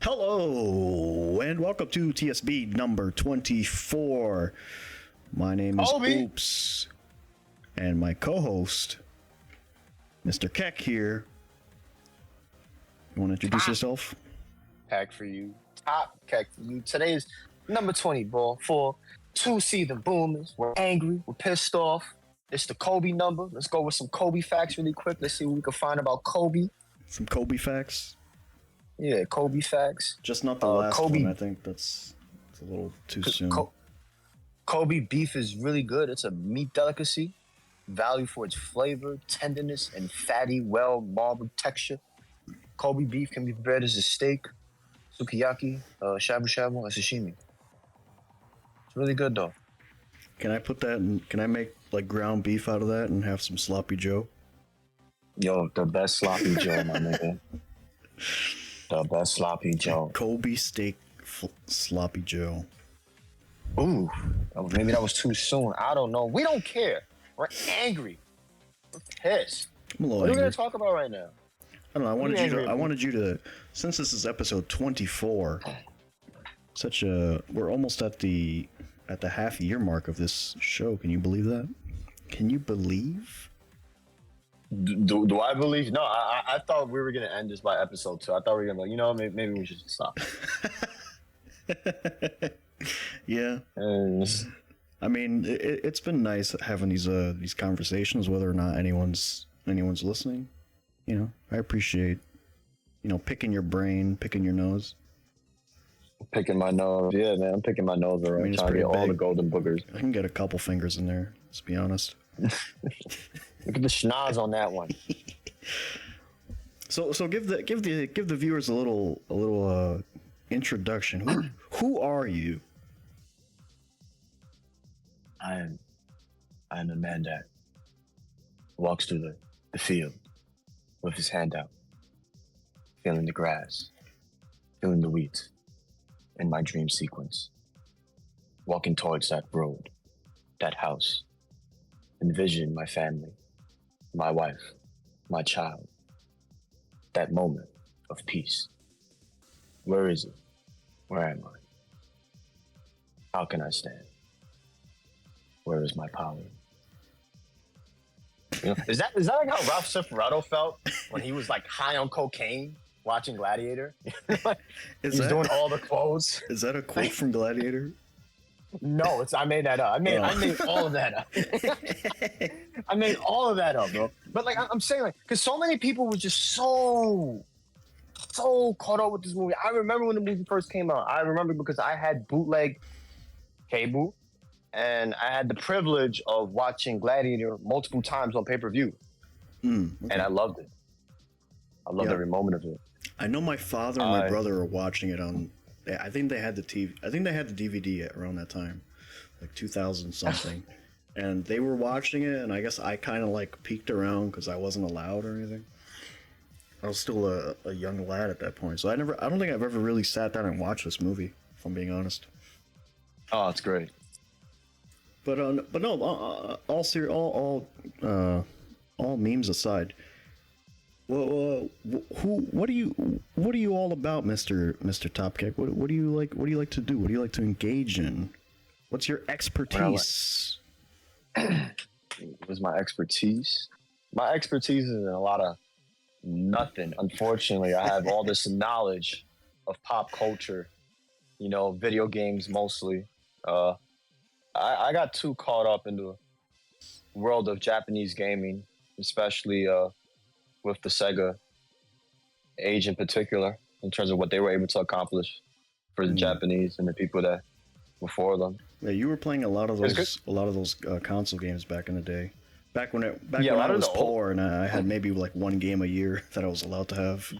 Hello, and welcome to TSB number 24. My name is Oops, and my co-host, Mr. Keck here. You want to introduce yourself? Pack for you. Top Keck for you. Today is number 20, ball, for two seethe boomers. We're angry. We're pissed off. It's the Kobe number. Let's go with some Kobe facts really quick. Let's see what we can find about Kobe. Some Kobe facts? Yeah, Kobe facts. Just not the last Kobe one. I think it's a little too soon. Kobe beef is really good. It's a meat delicacy, valued for its flavor, tenderness, and fatty, well-marbled texture. Kobe beef can be prepared as a steak, sukiyaki, shabu-shabu, and sashimi. It's really good, though. Can I put that in? Can I make like ground beef out of that and have some sloppy Joe? Yo, the best sloppy Joe, my nigga. The best sloppy Joe. Kobe steak sloppy Joe. Ooh, maybe that was too soon. I don't know. We don't care. We're angry. We're pissed. What are we going to talk about right now? I don't know. I wanted you to, since this is episode 24, we're almost at the half year mark of this show. Can you believe that? Can you believe? Do I believe? No, I thought we were going to end this by episode 2. I thought we were going to be like, maybe we should just stop. Yeah. I mean, it's been nice having these conversations, whether or not anyone's listening. You know, I appreciate, picking your brain, picking your nose. Picking my nose. Yeah, man, I'm picking my nose around. I mean, trying to get all the golden boogers. I can get a couple fingers in there, let's be honest. Look at the schnoz on that one. So give the viewers a little introduction. Who are you? I am a man that walks through the field with his hand out, feeling the grass, feeling the wheat in my dream sequence, walking towards that road, that house, envision my family, my wife, my child, that moment of peace. Where is it? Where am I? How can I stand? Where is my power? Is that like how Ralph Cifaretto felt when he was like high on cocaine watching Gladiator? He's doing all the quotes. Is that a quote from Gladiator? No, I made that up. I made all of that up. I made all of that up, bro. But like I'm saying, like, because so many people were just so caught up with this movie. I remember when the movie first came out. I remember because I had bootleg cable. And I had the privilege of watching Gladiator multiple times on pay-per-view. Okay. And I loved it. I loved every moment of it. I know my father and my brother were watching it on... I think they had the TV. I think they had the DVD around that time. Like 2000 something. And they were watching it, and I guess I kind of like peeked around because I wasn't allowed or anything. I was still a young lad at that point. So I don't think I've ever really sat down and watched this movie, if I'm being honest. Oh, it's great. But no, all memes aside, what are you all about, Mr. Topkick? What do you like? What do you like to do? What do you like to engage in? What's your expertise? What's my expertise? My expertise is in a lot of nothing. Unfortunately, I have all this knowledge of pop culture, video games mostly. I got too caught up in the world of Japanese gaming, especially with the Sega age in particular, in terms of what they were able to accomplish for the Japanese and the people that before them. Yeah, you were playing a lot of those console games back in the day. Back when I was poor and I had maybe like one game a year that I was allowed to have.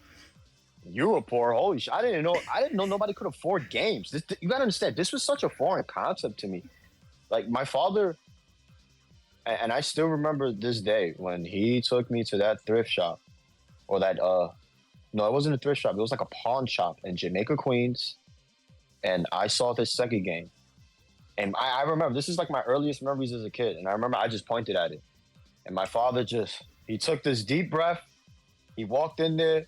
You were poor, holy shit! I didn't know nobody could afford games. You gotta understand, this was such a foreign concept to me. Like my father, and I still remember this day when he took me to that thrift shop, or that no, it wasn't a thrift shop. It was like a pawn shop in Jamaica, Queens, and I saw this Sega game, and I remember this is like my earliest memories as a kid, and I remember I just pointed at it, and my father he took this deep breath, he walked in there,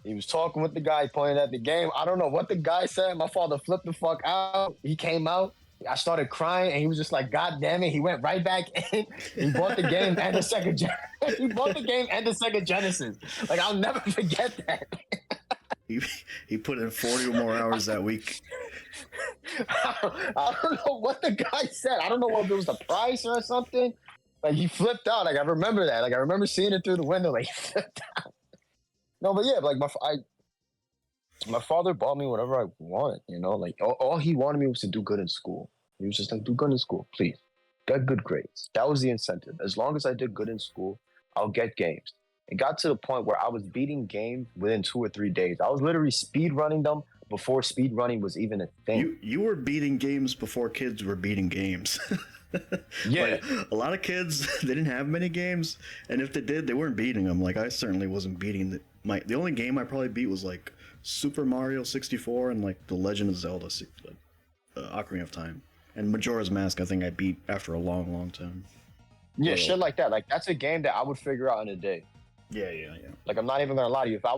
He was talking with the guy, pointing at the game. I don't know what the guy said. My father flipped the fuck out. He came out. I started crying, and he was just like, "God damn it!" He went right back in. He bought the game and the second. He bought the game and the Sega Genesis. Like, I'll never forget that. He put in 40 or more hours that week. I don't know what the guy said. I don't know if it was the price or something. Like, he flipped out. Like, I remember that. Like, I remember seeing it through the window. Like, he flipped out. No, but yeah, like my father bought me whatever I wanted. You know, like all he wanted me was to do good in school. He was just like, do good in school, please. Get good grades. That was the incentive. As long as I did good in school, I'll get games. It got to the point where I was beating games within 2 or 3 days. I was literally speed running them before speed running was even a thing. You were beating games before kids were beating games. Yeah. Like, a lot of kids, they didn't have many games, and if they did, they weren't beating them. Like, I certainly wasn't beating the only game I probably beat was like Super Mario 64 and like The Legend of Zelda, Ocarina of Time, and Majora's Mask. I think I beat after a long time. Yeah, shit like that. Like, that's a game that I would figure out in a day. Yeah. Like, I'm not even gonna lie to you. If I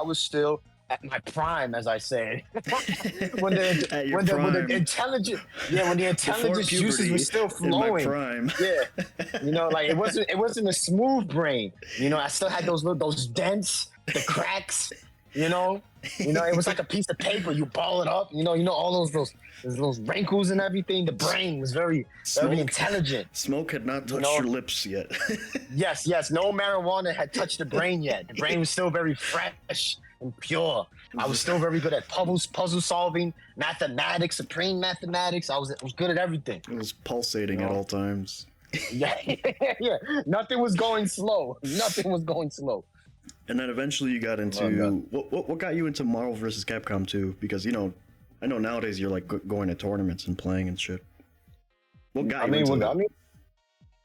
was still at my prime, as I say, when the intelligence juices were still flowing. Prime. Yeah, you know, like it wasn't a smooth brain. You know, I still had those dents, the cracks. You know, it was like a piece of paper. You ball it up. You know all those wrinkles and everything. The brain was very intelligent. Smoke had not touched your lips yet. Yes. No marijuana had touched the brain yet. The brain was still very fresh and pure. I was still very good at puzzle solving, mathematics, supreme mathematics. I was good at everything. It was pulsating at all times. Yeah. Nothing was going slow. And then eventually you got into what got you into Marvel vs. Capcom 2? Because I know nowadays you're like going to tournaments and playing and shit. What got you into it?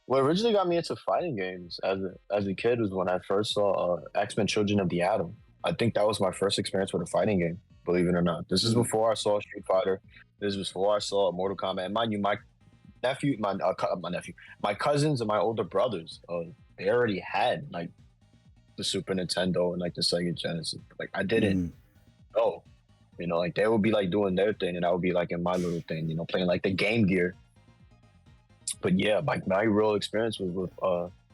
What originally got me into fighting games as a kid was when I first saw X-Men: Children of the Atom. I think that was my first experience with a fighting game, believe it or not. This is before I saw Street Fighter. This was before I saw Mortal Kombat. And mind you, my cousins and my older brothers, they already had like the Super Nintendo and like the Sega Genesis. Like, I didn't know. Like, they would be like doing their thing and I would be like in my little thing, playing like the Game Gear. But yeah, like my real experience was with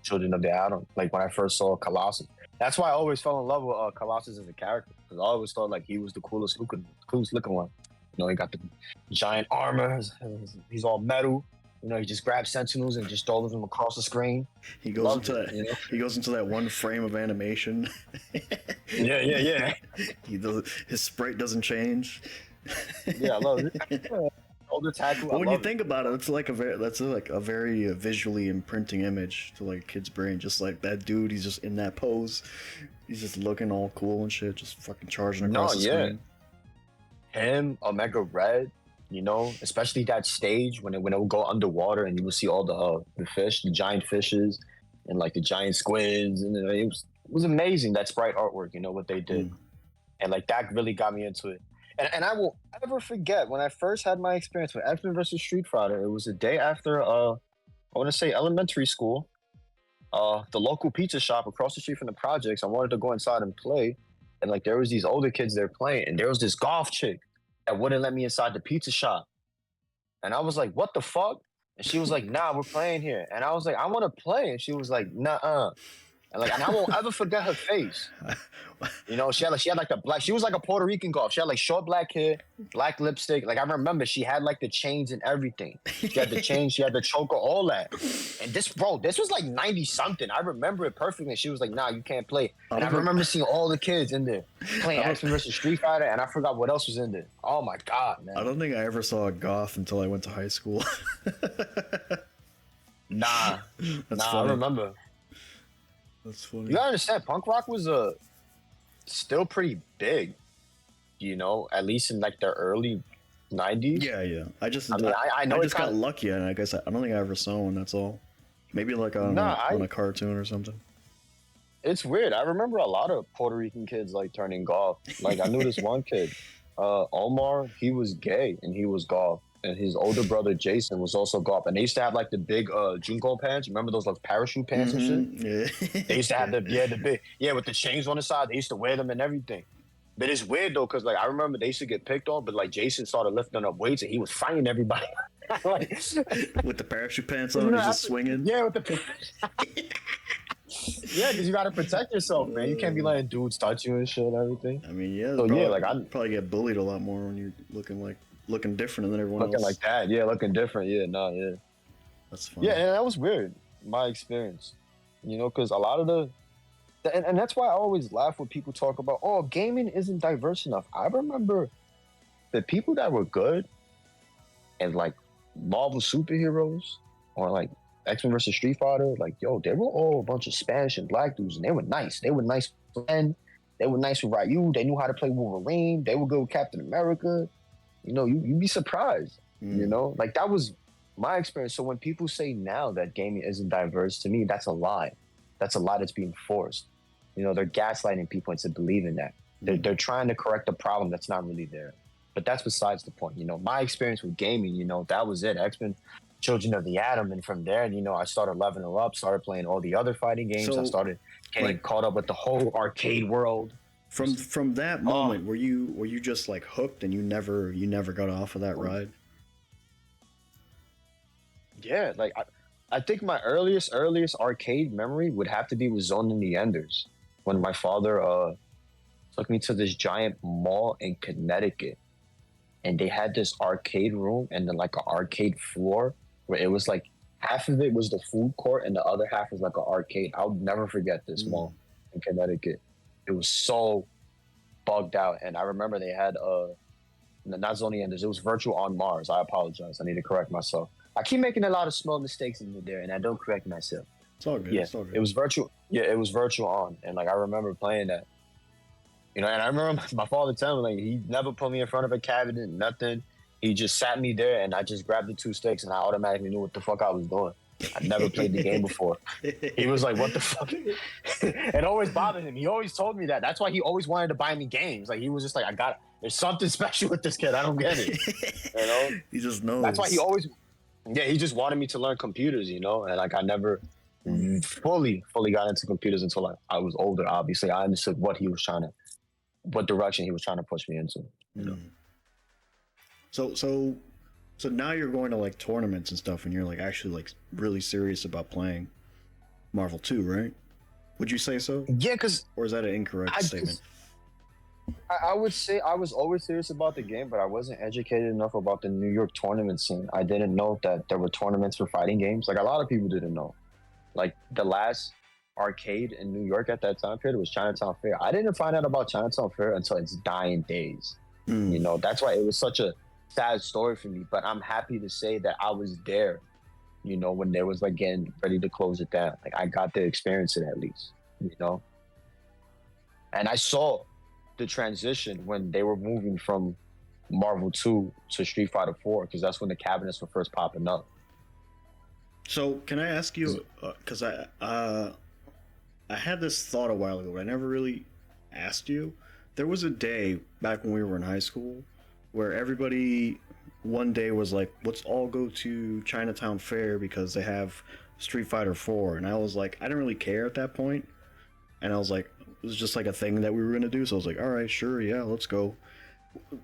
Children of the Atom. Like when I first saw Colossus. That's why I always fell in love with Colossus as a character, because I always thought like he was the coolest looking one. He got the giant armor. He's all metal. He just grabs sentinels and just throws them across the screen. He goes into that. He goes into that one frame of animation. Yeah. His sprite doesn't change. Yeah, I love it. But when you think about it, it's like a very visually imprinting image to like a kid's brain. Just like that dude, he's just in that pose. He's just looking all cool and shit, just fucking charging across the screen. Him, Omega Red, especially that stage when it would go underwater and you would see all the fish, the giant fishes, and like the giant squids, and it was amazing, that sprite artwork. What they did, and like that really got me into it. And I won't ever forget when I first had my experience with X-Men vs. Street Fighter. It was the day after, I want to say elementary school. The local pizza shop across the street from the projects, I wanted to go inside and play. And like there was these older kids there playing. And there was this golf chick that wouldn't let me inside the pizza shop. And I was like, what the fuck? And she was like, nah, we're playing here. And I was like, I want to play. And she was like, nuh-uh. And I won't ever forget her face. She had like the black. She was like a Puerto Rican girl. She had like short black hair, black lipstick. Like I remember, she had like the chains and everything. She had the chains, she had the choker, all that. And this was like 90 something. I remember it perfectly. She was like, "Nah, you can't play." And I remember seeing all the kids in there playing X-Men vs. Street Fighter, and I forgot what else was in there. Oh my god, man! I don't think I ever saw a goth until I went to high school. Nah, I remember. That's funny. You gotta understand, punk rock was still pretty big, at least in like the early 90s. Yeah. I know I just got lucky, and I guess I don't think I ever saw one. That's all. Maybe like on a cartoon or something. It's weird. I remember a lot of Puerto Rican kids like turning goth. Like I knew this one kid, Omar. He was gay and he was goth. And his older brother Jason was also goth, and they used to have like the big Junko pants. Remember those like parachute pants and shit? Yeah. They used to have the big with the chains on the side. They used to wear them and everything. But it's weird though, because like I remember they used to get picked on, but like Jason started lifting up weights and he was fighting everybody. Like, with the parachute pants you on, know, he's just swinging. yeah, with the yeah, because you got to protect yourself, man. You can't be letting dudes touch you and shit and everything. I mean, yeah. So probably, yeah, like I probably get bullied a lot more when you're looking different than everyone looking else. like that. Yeah, looking different. Yeah, no, yeah. That's funny. Yeah, and that was weird. My experience, you know, because a lot of and that's why I always laugh when people talk about, oh, gaming isn't diverse enough. I remember the people that were good and like Marvel superheroes or like X-Men versus Street Fighter, like, yo, they were all a bunch of Spanish and black dudes and they were nice. They were nice with Ren. They were nice with Ryu. They knew how to play Wolverine. They were good with Captain America. You know, you'd be surprised, you know? Like, that was my experience. So when people say now that gaming isn't diverse, to me, that's a lie. That's a lie that's being forced. You know, they're gaslighting people into believing that. They're trying to correct a problem that's not really there. But that's besides the point. You know, my experience with gaming, you know, that was it. X-Men, Children of the Atom. And from there, you know, I started leveling up, started playing all the other fighting games. So, I started getting caught up with the whole arcade world. From that moment, were you just like hooked and you never got off of that ride? Yeah, like I think my earliest arcade memory would have to be with Zone in the Enders, when my father took me to this giant mall in Connecticut, and they had this arcade room and then like an arcade floor where it was like half of it was the food court and the other half was like an arcade. I'll never forget this mall in Connecticut. It was so bugged out, and I remember they had not Zone in the Enders, it was Virtual on Mars. I apologize. I need to correct myself. I keep making a lot of small mistakes in there, and I don't correct myself. It's all good. Yeah, it's all good. it was virtual. Yeah, it was Virtual on, and like I remember playing that. You know, and I remember my father telling me, like, he never put me in front of a cabinet, nothing. He just sat me there, and I just grabbed the 2 sticks, and I automatically knew what the fuck I was doing. I'd never played the game before. He was like, what the fuck? It always bothered him. He always told me that. That's why he always wanted to buy me games. Like, he was just like, there's something special with this kid. I don't get it. You know? He just knows. That's why he just wanted me to learn computers, you know? And like, I never fully got into computers until I was older. Obviously, I understood what direction he was trying to push me into. You know? So now you're going to like tournaments and stuff, and you're like actually like really serious about playing Marvel 2, right? Would you say so? Yeah, or is that an incorrect statement? I would say I was always serious about the game, but I wasn't educated enough about the New York tournament scene. I didn't know that there were tournaments for fighting games. Like, a lot of people didn't know. Like, the last arcade in New York at that time period was Chinatown Fair. I didn't find out about Chinatown Fair until its dying days. You know, that's why it was such a sad story for me. But I'm happy to say that I was there, you know, when they was like getting ready to close it down. Like, I got to experience it at least, you know. And I saw the transition when they were moving from Marvel 2 to Street Fighter 4, because that's when the cabinets were first popping up. So can I ask you, because I had this thought a while ago, but I never really asked you. There was a day back when we were in high school where everybody one day was like, let's all go to Chinatown Fair because they have Street Fighter 4. And I was like, I didn't really care at that point. And I was like, it was just like a thing that we were going to do. So I was like, all right, sure, yeah, let's go.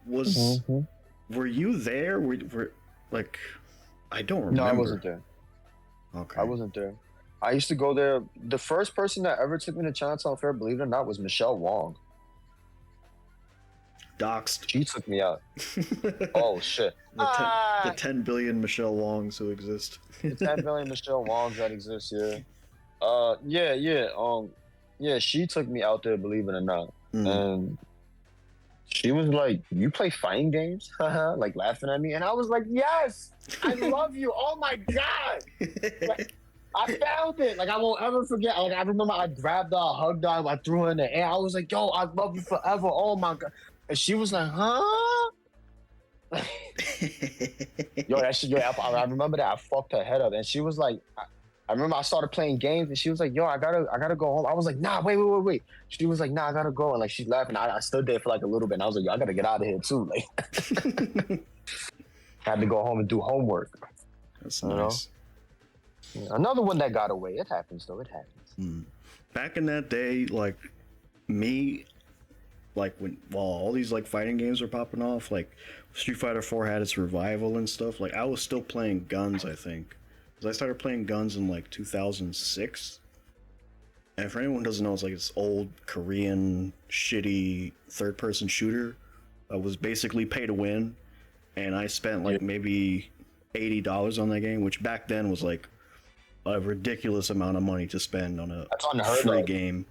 Were you there? Were like, I don't remember. No, I wasn't there. Okay. I wasn't there. I used to go there. The first person that ever took me to Chinatown Fair, believe it or not, was Michelle Wong. Doxed. She took me out. Oh, shit. The 10 billion Michelle Wongs who exist. The 10 billion Michelle Wongs that exist, yeah. Yeah, she took me out there, believe it or not. And she was like, you play fighting games? Like, laughing at me. And I was like, yes, I love you. Oh, my God. Like, I found it. Like, I won't ever forget. Like, I remember I grabbed her, I hugged her, I threw her in the air. I was like, yo, I love you forever. Oh, my God. And she was like, huh? Yo, that shit, I remember that. I fucked her head up. And she was like, I remember I started playing games and she was like, yo, I gotta go home. I was like, nah, wait. She was like, nah, I gotta go. And like, she's laughing. I stood there for like a little bit and I was like, yo, I gotta get out of here too. Like, had to go home and do homework. That's nice. Yeah, another one that got away. It happens though. It happens. Back in that day, like like when while all these like fighting games were popping off, like Street Fighter 4 had its revival and stuff. Like I was still playing Guns, I think, because I started playing Guns in like 2006. And for anyone who doesn't know, it's like this old Korean shitty third-person shooter that was basically pay to win. And I spent like maybe $80 on that game, which back then was like a ridiculous amount of money to spend on a free game.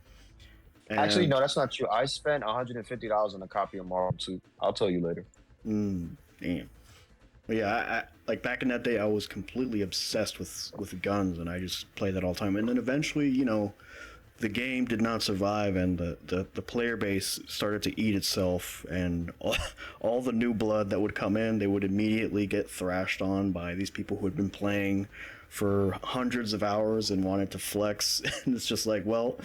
And actually, no, that's not true. I spent $150 on a copy of Marvel 2. I'll tell you later. Damn. But yeah, I like back in that day, I was completely obsessed with Guns, and I just played that all the time. And then eventually, you know, the game did not survive, and the player base started to eat itself, and all the new blood that would come in, they would immediately get thrashed on by these people who had been playing for hundreds of hours and wanted to flex. And it's just like, well,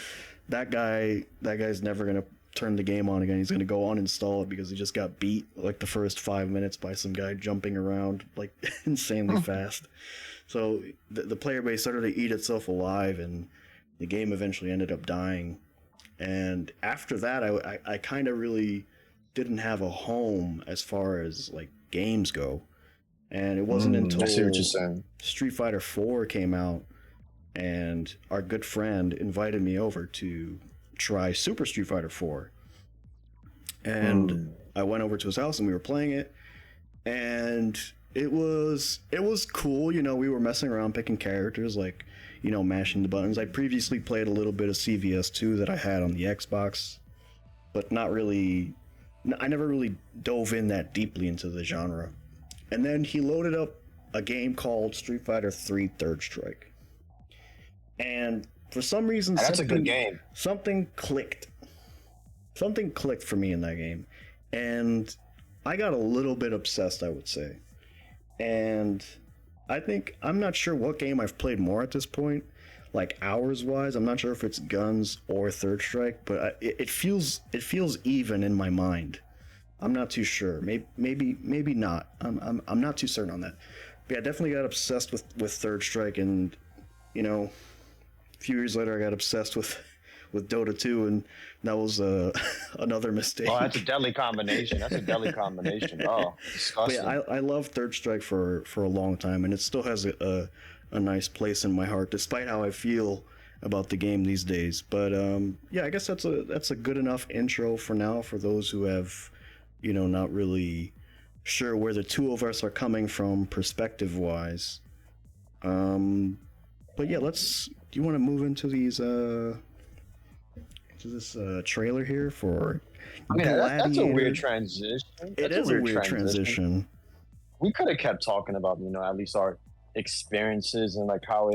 that guy's never gonna turn the game on again. He's gonna go uninstall it because he just got beat like the first 5 minutes by some guy jumping around like insanely fast. So the player base started to eat itself alive, and the game eventually ended up dying. And after that, I kind of really didn't have a home as far as like games go. And it wasn't until Street Fighter 4 came out, and our good friend invited me over to try Super Street Fighter 4. And I went over to his house and we were playing it, and it was cool. You know, we were messing around picking characters, like, you know, mashing the buttons. I previously played a little bit of CVS2 that I had on the Xbox, but not really. I never really dove in that deeply into the genre. And then he loaded up a game called Street Fighter 3 Third Strike. And for some reason, that's a good game. Something clicked. Something clicked for me in that game. And I got a little bit obsessed, I would say. And I'm not sure what game I've played more at this point, like hours wise. I'm not sure if it's Guns or Third Strike, but it feels even in my mind. I'm not too sure. Maybe not. I'm not too certain on that. But yeah, I definitely got obsessed with Third Strike, and you know, a few years later I got obsessed with Dota 2, and that was another mistake. Oh, that's a deadly combination. Oh, disgusting. But yeah, I love Third Strike for a long time, and it still has a nice place in my heart, despite how I feel about the game these days. But yeah, I guess that's a good enough intro for now for those who have, you know, not really sure where the two of us are coming from perspective wise. But yeah, do you want to move into these this trailer here for that's a weird transition. It is a weird transition. We could have kept talking about, you know, at least our experiences and like how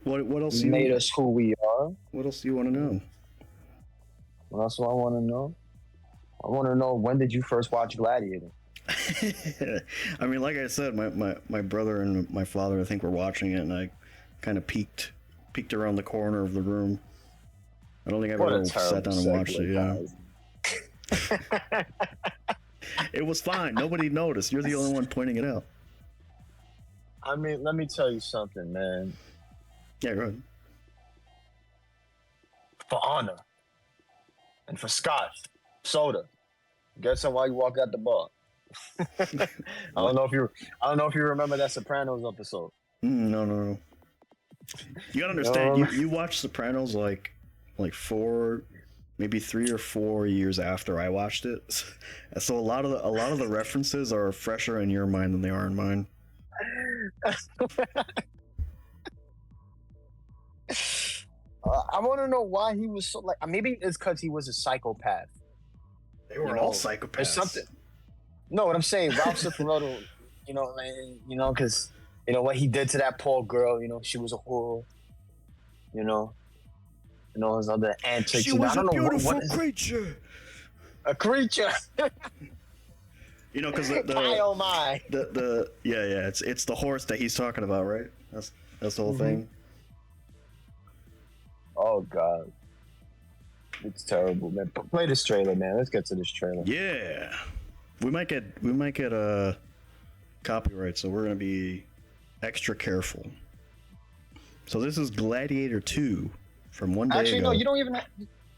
what else made us who we are. What else do you want to know? What else do I want to know? I want to know, when did you first watch Gladiator? I mean, like I said, my brother and my father, I think, were watching it, and I kind of peeked around the corner of the room. I don't think I've ever sat down and watched it. Yeah. It was fine. Nobody noticed. You're the only one pointing it out. I mean, let me tell you something, man. Yeah, go ahead. For honor and for scotch, soda. Get some while you walk out the bar. I don't know if you remember that Sopranos episode. No. You gotta understand. You watched Sopranos like 4, maybe 3 or 4 years after I watched it. So a lot of the references are fresher in your mind than they are in mine. I want to know why he was so like. Maybe it's because he was a psychopath. They were all psychopaths. Or something. No, what I'm saying, Ralph Cifaretto, because what he did to that poor girl. She was a whore. His other antics. She was a beautiful creature. A creature. Because oh my. It's the horse that he's talking about, right? That's the whole thing. Oh God, it's terrible, man. Play this trailer, man. Let's get to this trailer. Yeah, we might get a copyright, so we're gonna be extra careful. So this is Gladiator 2 from one day ago. Actually, no, you don't even.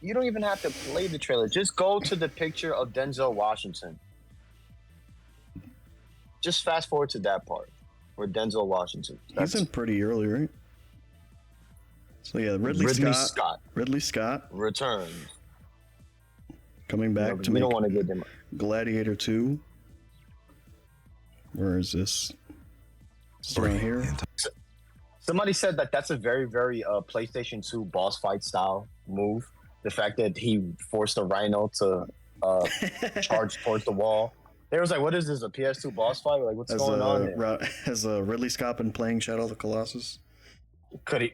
You don't even have to play the trailer. Just go to the picture of Denzel Washington. Just fast forward to that part where Denzel Washington. He's in pretty early, right? So yeah, Ridley Scott. Ridley Scott returns. Coming back to we make don't want to get them. Gladiator 2. Where is this? It's around here. Somebody said that that's a very, very PlayStation 2 boss fight style move. The fact that he forced a rhino to charge towards the wall. They was like, what is this, a PS2 boss fight? Like, what's going on here? Has Ridley Scott been playing Shadow of the Colossus? Could he?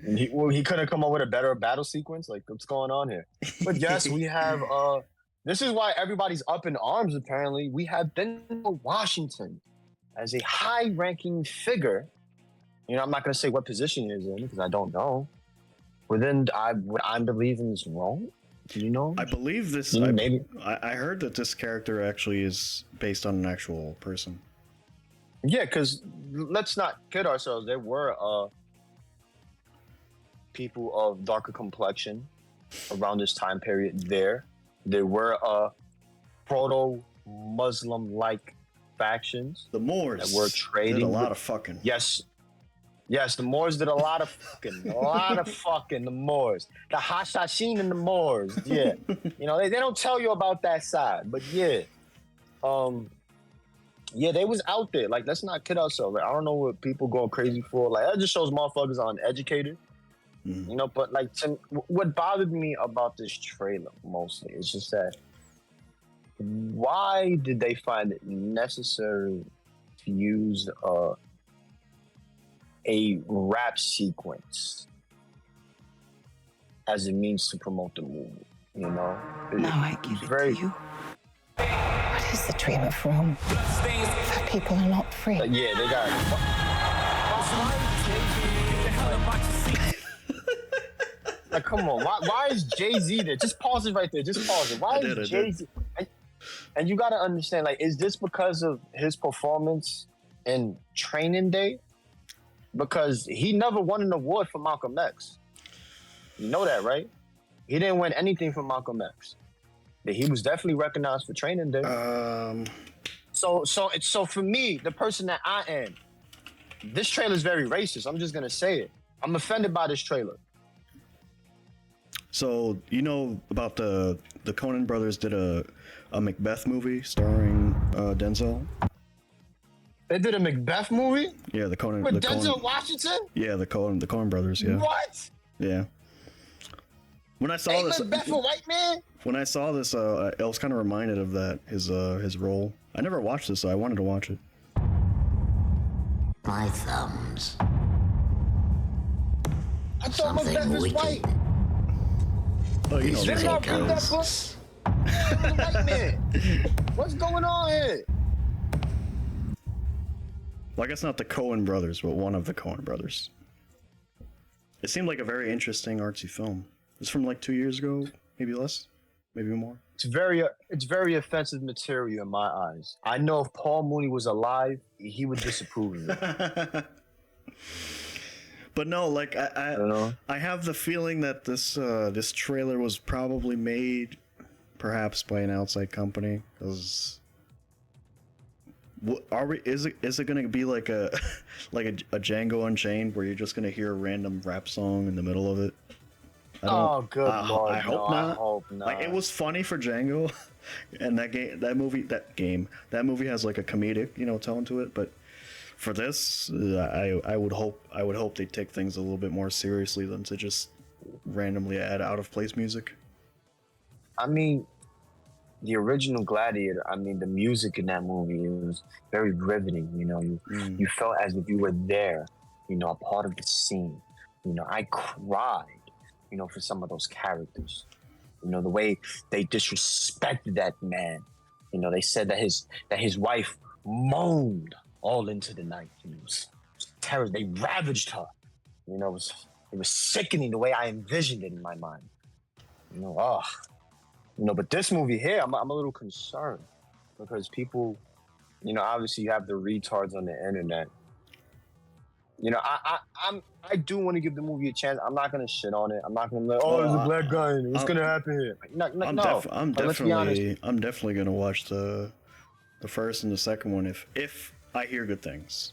he couldn't come up with a better battle sequence? Like, what's going on here? But yes, we have... this is why everybody's up in arms, apparently. We have Denzel Washington as a high-ranking figure. You know, I'm not going to say what position he is in because I don't know. But then I'm believing is wrong. Do you know? I believe this. Maybe. I heard that this character actually is based on an actual person. Yeah, because let's not kid ourselves. There were people of darker complexion around this time period there. There were proto-Muslim-like factions. The Moors that were trading. Did a lot of fucking. Yes, the Moors did a lot of fucking. The Moors. The Hashashin and the Moors. Yeah. You know, they don't tell you about that side, but yeah. Yeah, they was out there. Like, let's not kid ourselves. Like, I don't know what people going crazy for. Like, that just shows motherfuckers are uneducated. You know, but like, what bothered me about this trailer mostly is just that why did they find it necessary to use a rap sequence as a means to promote the movie? You know? Now I give it to you. What is the dream of Rome? For people are not free. Yeah, they got... Like, come on, why is Jay-Z there? Just pause it right there. Just pause it. Why is Jay-Z... And you got to understand, like, is this because of his performance in Training Day? Because he never won an award for Malcolm X. You know that, right? He didn't win anything for Malcolm X. But he was definitely recognized for Training Day. So for me, the person that I am, this trailer is very racist. I'm just going to say it. I'm offended by this trailer. So, you know about the Coen brothers did a Macbeth movie starring Denzel? They did a Macbeth movie? Yeah, the Coen... With Denzel Washington? Yeah, the Coen brothers, yeah. What? Yeah. When I saw this... Macbeth a white man? When I saw this, I was kind of reminded of that, his role. I never watched this, so I wanted to watch it. My thumbs. I thought Macbeth was white. Oh, you know, Did not read that book? White man. What's going on here? Well, I guess not the Coen brothers, but one of the Coen brothers. It seemed like a very interesting artsy film. It's from like 2 years ago, maybe less, maybe more. It's very offensive material in my eyes. I know if Paul Mooney was alive, he would disapprove of it. But no, like I have the feeling that this trailer was probably made, perhaps by an outside company. Because is it going to be like a Django Unchained where you're just going to hear a random rap song in the middle of it? Oh, good Lord! I hope not. I hope not. Like, it was funny for Django, and that movie has like a comedic, tone to it. But for this, I would hope they take things a little bit more seriously than to just randomly add out of place music. I mean, the original Gladiator. I mean, the music in that movie, it was very riveting. You felt as if you were there. A part of the scene. I cried. For some of those characters, the way they disrespected that man. They said that his wife moaned all into the night. It was terror. They ravaged her. It was sickening the way I envisioned it in my mind. But this movie here, I'm a little concerned because people, obviously you have the retards on the internet You know, I do want to give the movie a chance. I'm not gonna shit on it. I'm not gonna be like, oh, there's a black guy in it. What's gonna happen here? I'm definitely gonna watch the first and the second one if I hear good things.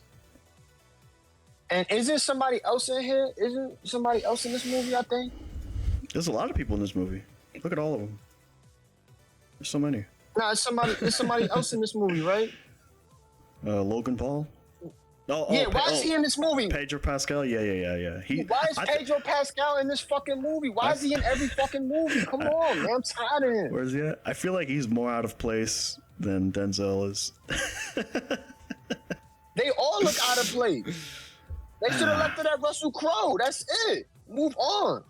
And is there somebody else in here? Isn't somebody else in this movie? I think there's a lot of people in this movie. Look at all of them. There's so many. No, there's somebody else in this movie, right? Logan Paul. Why is he in this movie? Pedro Pascal. Yeah. Why is Pedro Pascal in this fucking movie? Why is he in every fucking movie? Come on, man, I'm tired of him. Where's he at? I feel like he's more out of place than Denzel is. They all look out of place. They should have left it at Russell Crowe. That's it. Move on.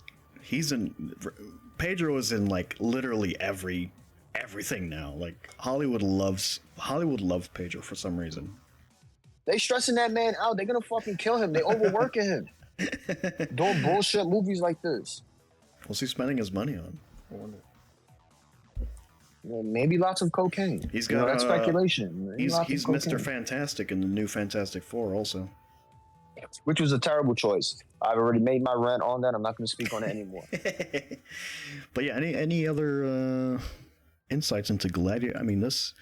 Pedro is in like literally everything now. Like Hollywood loves Pedro for some reason. They stressing that man out. They're gonna fucking kill him. They overworking him. Doing bullshit movies like this. What's he spending his money on? I wonder. Well, maybe lots of cocaine. He's got that's speculation. He's Mr. Fantastic in the new Fantastic Four also. Which was a terrible choice. I've already made my rant on that. I'm not going to speak on it anymore. But yeah, any other insights into Gladiator? I mean, this.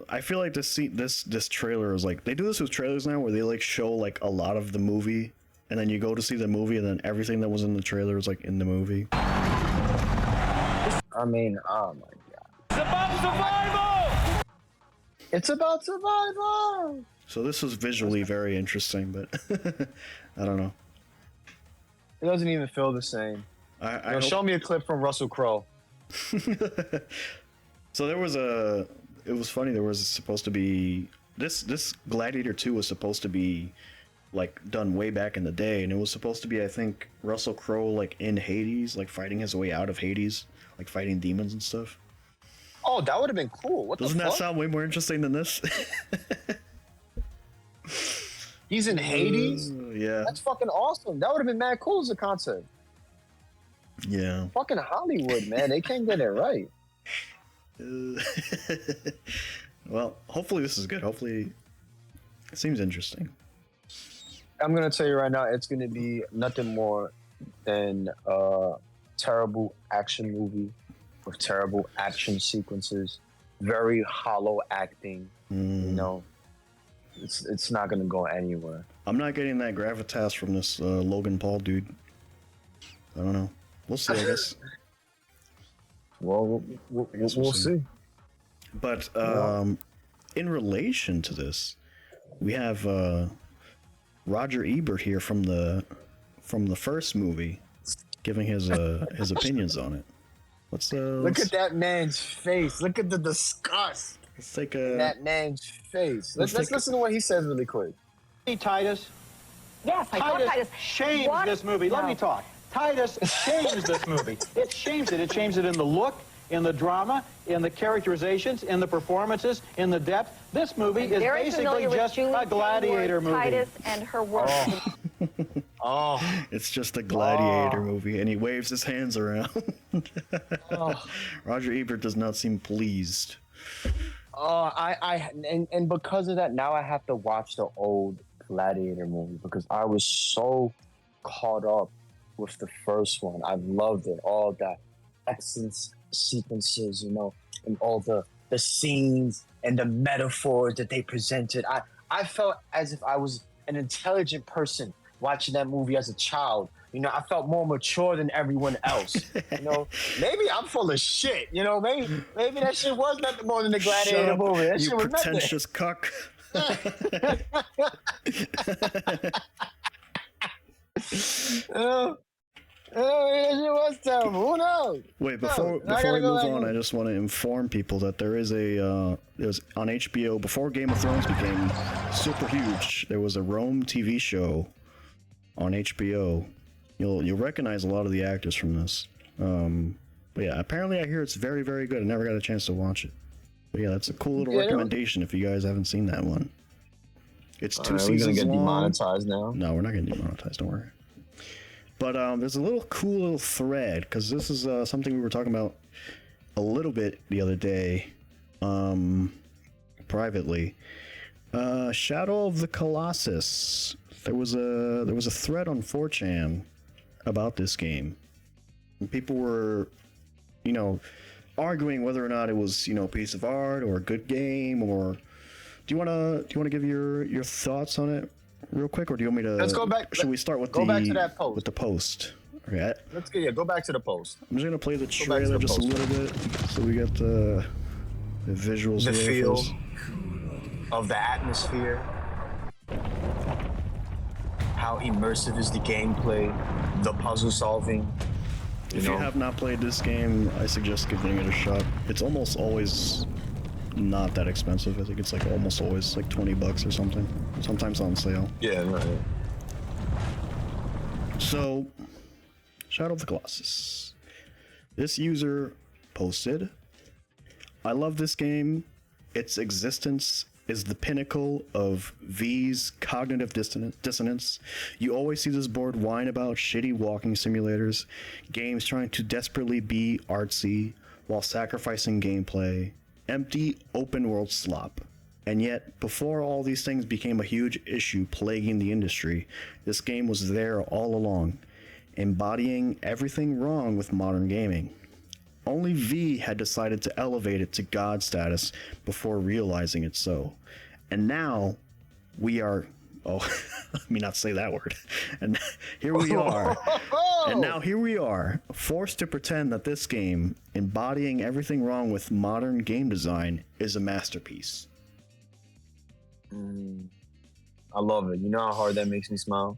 I feel like this trailer is like, they do this with trailers now where they like show like a lot of the movie and then you go to see the movie and then everything that was in the trailer is like in the movie. I mean, oh my god. It's about survival! So this was visually very interesting, but I don't know. It doesn't even feel the same. Show me a clip from Russell Crowe. So it was funny, there was supposed to be this Gladiator 2 was supposed to be like done way back in the day, and it was supposed to be, I think, Russell Crowe like in Hades, like fighting his way out of Hades, like fighting demons and stuff. Oh, that would have been cool. Doesn't that sound way more interesting than this? He's in Hades? Yeah. That's fucking awesome. That would have been mad cool as a concept. Yeah. Fucking Hollywood, man. They can't get it right. Well, hopefully this is good. Hopefully it seems interesting. I'm gonna tell you right now, it's gonna be nothing more than a terrible action movie with terrible action sequences, very hollow acting. You know, it's not gonna go anywhere. I'm not getting that gravitas from this Logan Paul dude. I don't know. We'll see, I guess. Well, we'll see. But in relation to this, we have Roger Ebert here from the first movie, giving his opinions on it. Look at that man's face. Look at the disgust. Let's take that man's face. Let's listen to what he says really quick. Hey, Titus. Yes, I saw Titus. Shames this movie. No. Let me talk. Titus shames this movie. It shames it. It shames it in the look, in the drama, in the characterizations, in the performances, in the depth. This movie is basically just a gladiator movie. Titus and her work. It's just a gladiator movie, and he waves his hands around. Roger Ebert does not seem pleased. And because of that, now I have to watch the old Gladiator movie because I was so caught up with the first one. I loved it, all the action sequences, you know, and all the scenes and the metaphors that they presented. I felt as if I was an intelligent person watching that movie as a child. You know, I felt more mature than everyone else. You know, maybe I'm full of shit. You know, maybe that shit was nothing more than the Gladiator movie. That shit was pretentious cuck. It was terrible. Who knows? Wait, before we move on, I just want to inform people that there is there's on HBO, before Game of Thrones became super huge, there was a Rome TV show on HBO. You'll recognize a lot of the actors from this. But yeah, apparently I hear it's very, very good. I never got a chance to watch it. But yeah, that's a cool little recommendation if you guys haven't seen that one. It's 2 seasons long. Are we gonna get demonetized now? No, we're not gonna demonetize, don't worry. But there's a cool little thread, because this is something we were talking about a little bit the other day, privately. Shadow of the Colossus. There was a thread on 4chan about this game, and people were, arguing whether or not it was, a piece of art or a good game. Or do you wanna give your thoughts on it real quick, or do you want me to? Let's go back. Should we start with back to that post? With the post. Okay. Go back to the post. I'm just gonna play the trailer just a little bit, so we get the visuals. The feel of the atmosphere. How immersive is the gameplay? The puzzle solving. If you have not played this game, I suggest giving it a shot. It's almost always not that expensive. I think it's like almost always like $20 or something. Sometimes on sale. Yeah, right. So, Shadow of the Colossus. This user posted, "I love this game. Its existence is the pinnacle of V's cognitive dissonance. You always see this board whine about shitty walking simulators, games trying to desperately be artsy while sacrificing gameplay, empty open world slop. And yet, before all these things became a huge issue plaguing the industry, this game was there all along, embodying everything wrong with modern gaming. Only V had decided to elevate it to God status before realizing it so. And now we are, let me not say that word. And here we are. And now here we are, forced to pretend that this game, embodying everything wrong with modern game design, is a masterpiece." I love it. You know how hard that makes me smile?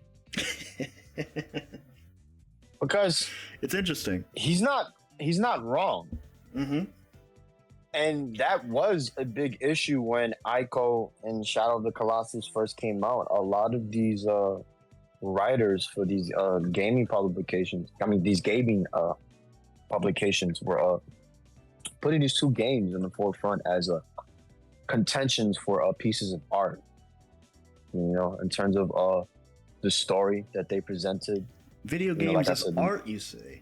Because it's interesting. He's not wrong. Mm-hmm. And that was a big issue when Ico and Shadow of the Colossus first came out. A lot of these writers for these gaming publications, these gaming publications were putting these two games in the forefront as contentions for pieces of art. In terms of the story that they presented. Video games as art, you say?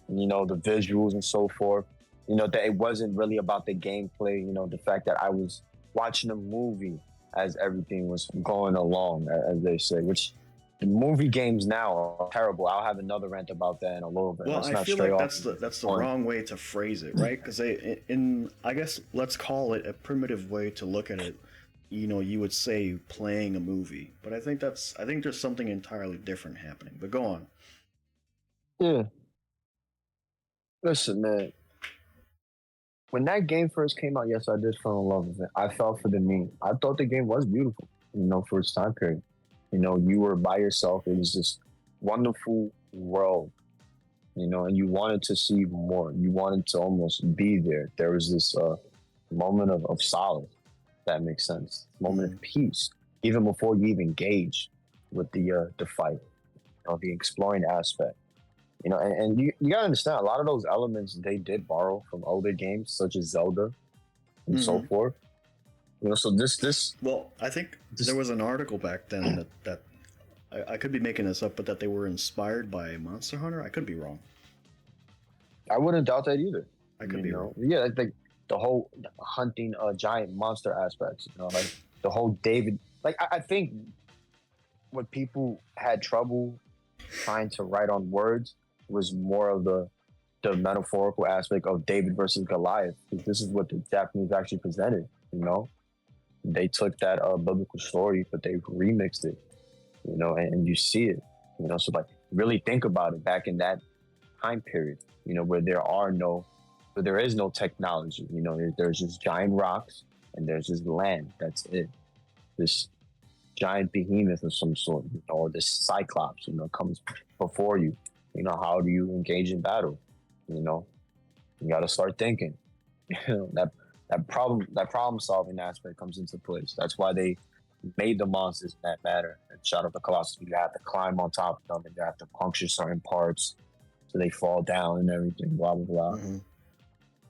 The visuals and so forth. That it wasn't really about the gameplay. The fact that I was watching a movie as everything was going along, as they say, which the movie games now are terrible. I'll have another rant about that in a little bit. Well, I feel like that's the wrong way to phrase it, right? Because I guess let's call it a primitive way to look at it. You would say playing a movie, but I think there's something entirely different happening. But go on. Yeah. Listen, man. When that game first came out, yes, I did fall in love with it. I fell for the meme. I thought the game was beautiful, for its time period. You were by yourself. It was this wonderful world, and you wanted to see more. You wanted to almost be there. There was this moment of solace, if that makes sense. Moment of peace, even before you even engage with the fight, the exploring aspect. And you gotta understand, a lot of those elements they did borrow from older games such as Zelda and so forth. So this. Well, I think there was an article back then that I could be making this up, but that they were inspired by Monster Hunter. I could be wrong. I wouldn't doubt that either. I could be wrong. Yeah, like the whole hunting giant monster aspects. Like the whole David. Like I think what people had trouble trying to write on words was more of the metaphorical aspect of David versus Goliath. This is what the Japanese actually presented, They took that biblical story, but they remixed it, and you see it, So like really think about it back in that time period, where there is no technology, there's just giant rocks and there's just land. That's it. This giant behemoth of some sort, or this cyclops, comes before you. How do you engage in battle? You got to start thinking. That problem solving aspect comes into place. That's why they made the monsters in that matter. And Shadow of the Colossus, you have to climb on top of them and you have to puncture certain parts so they fall down and everything. Blah blah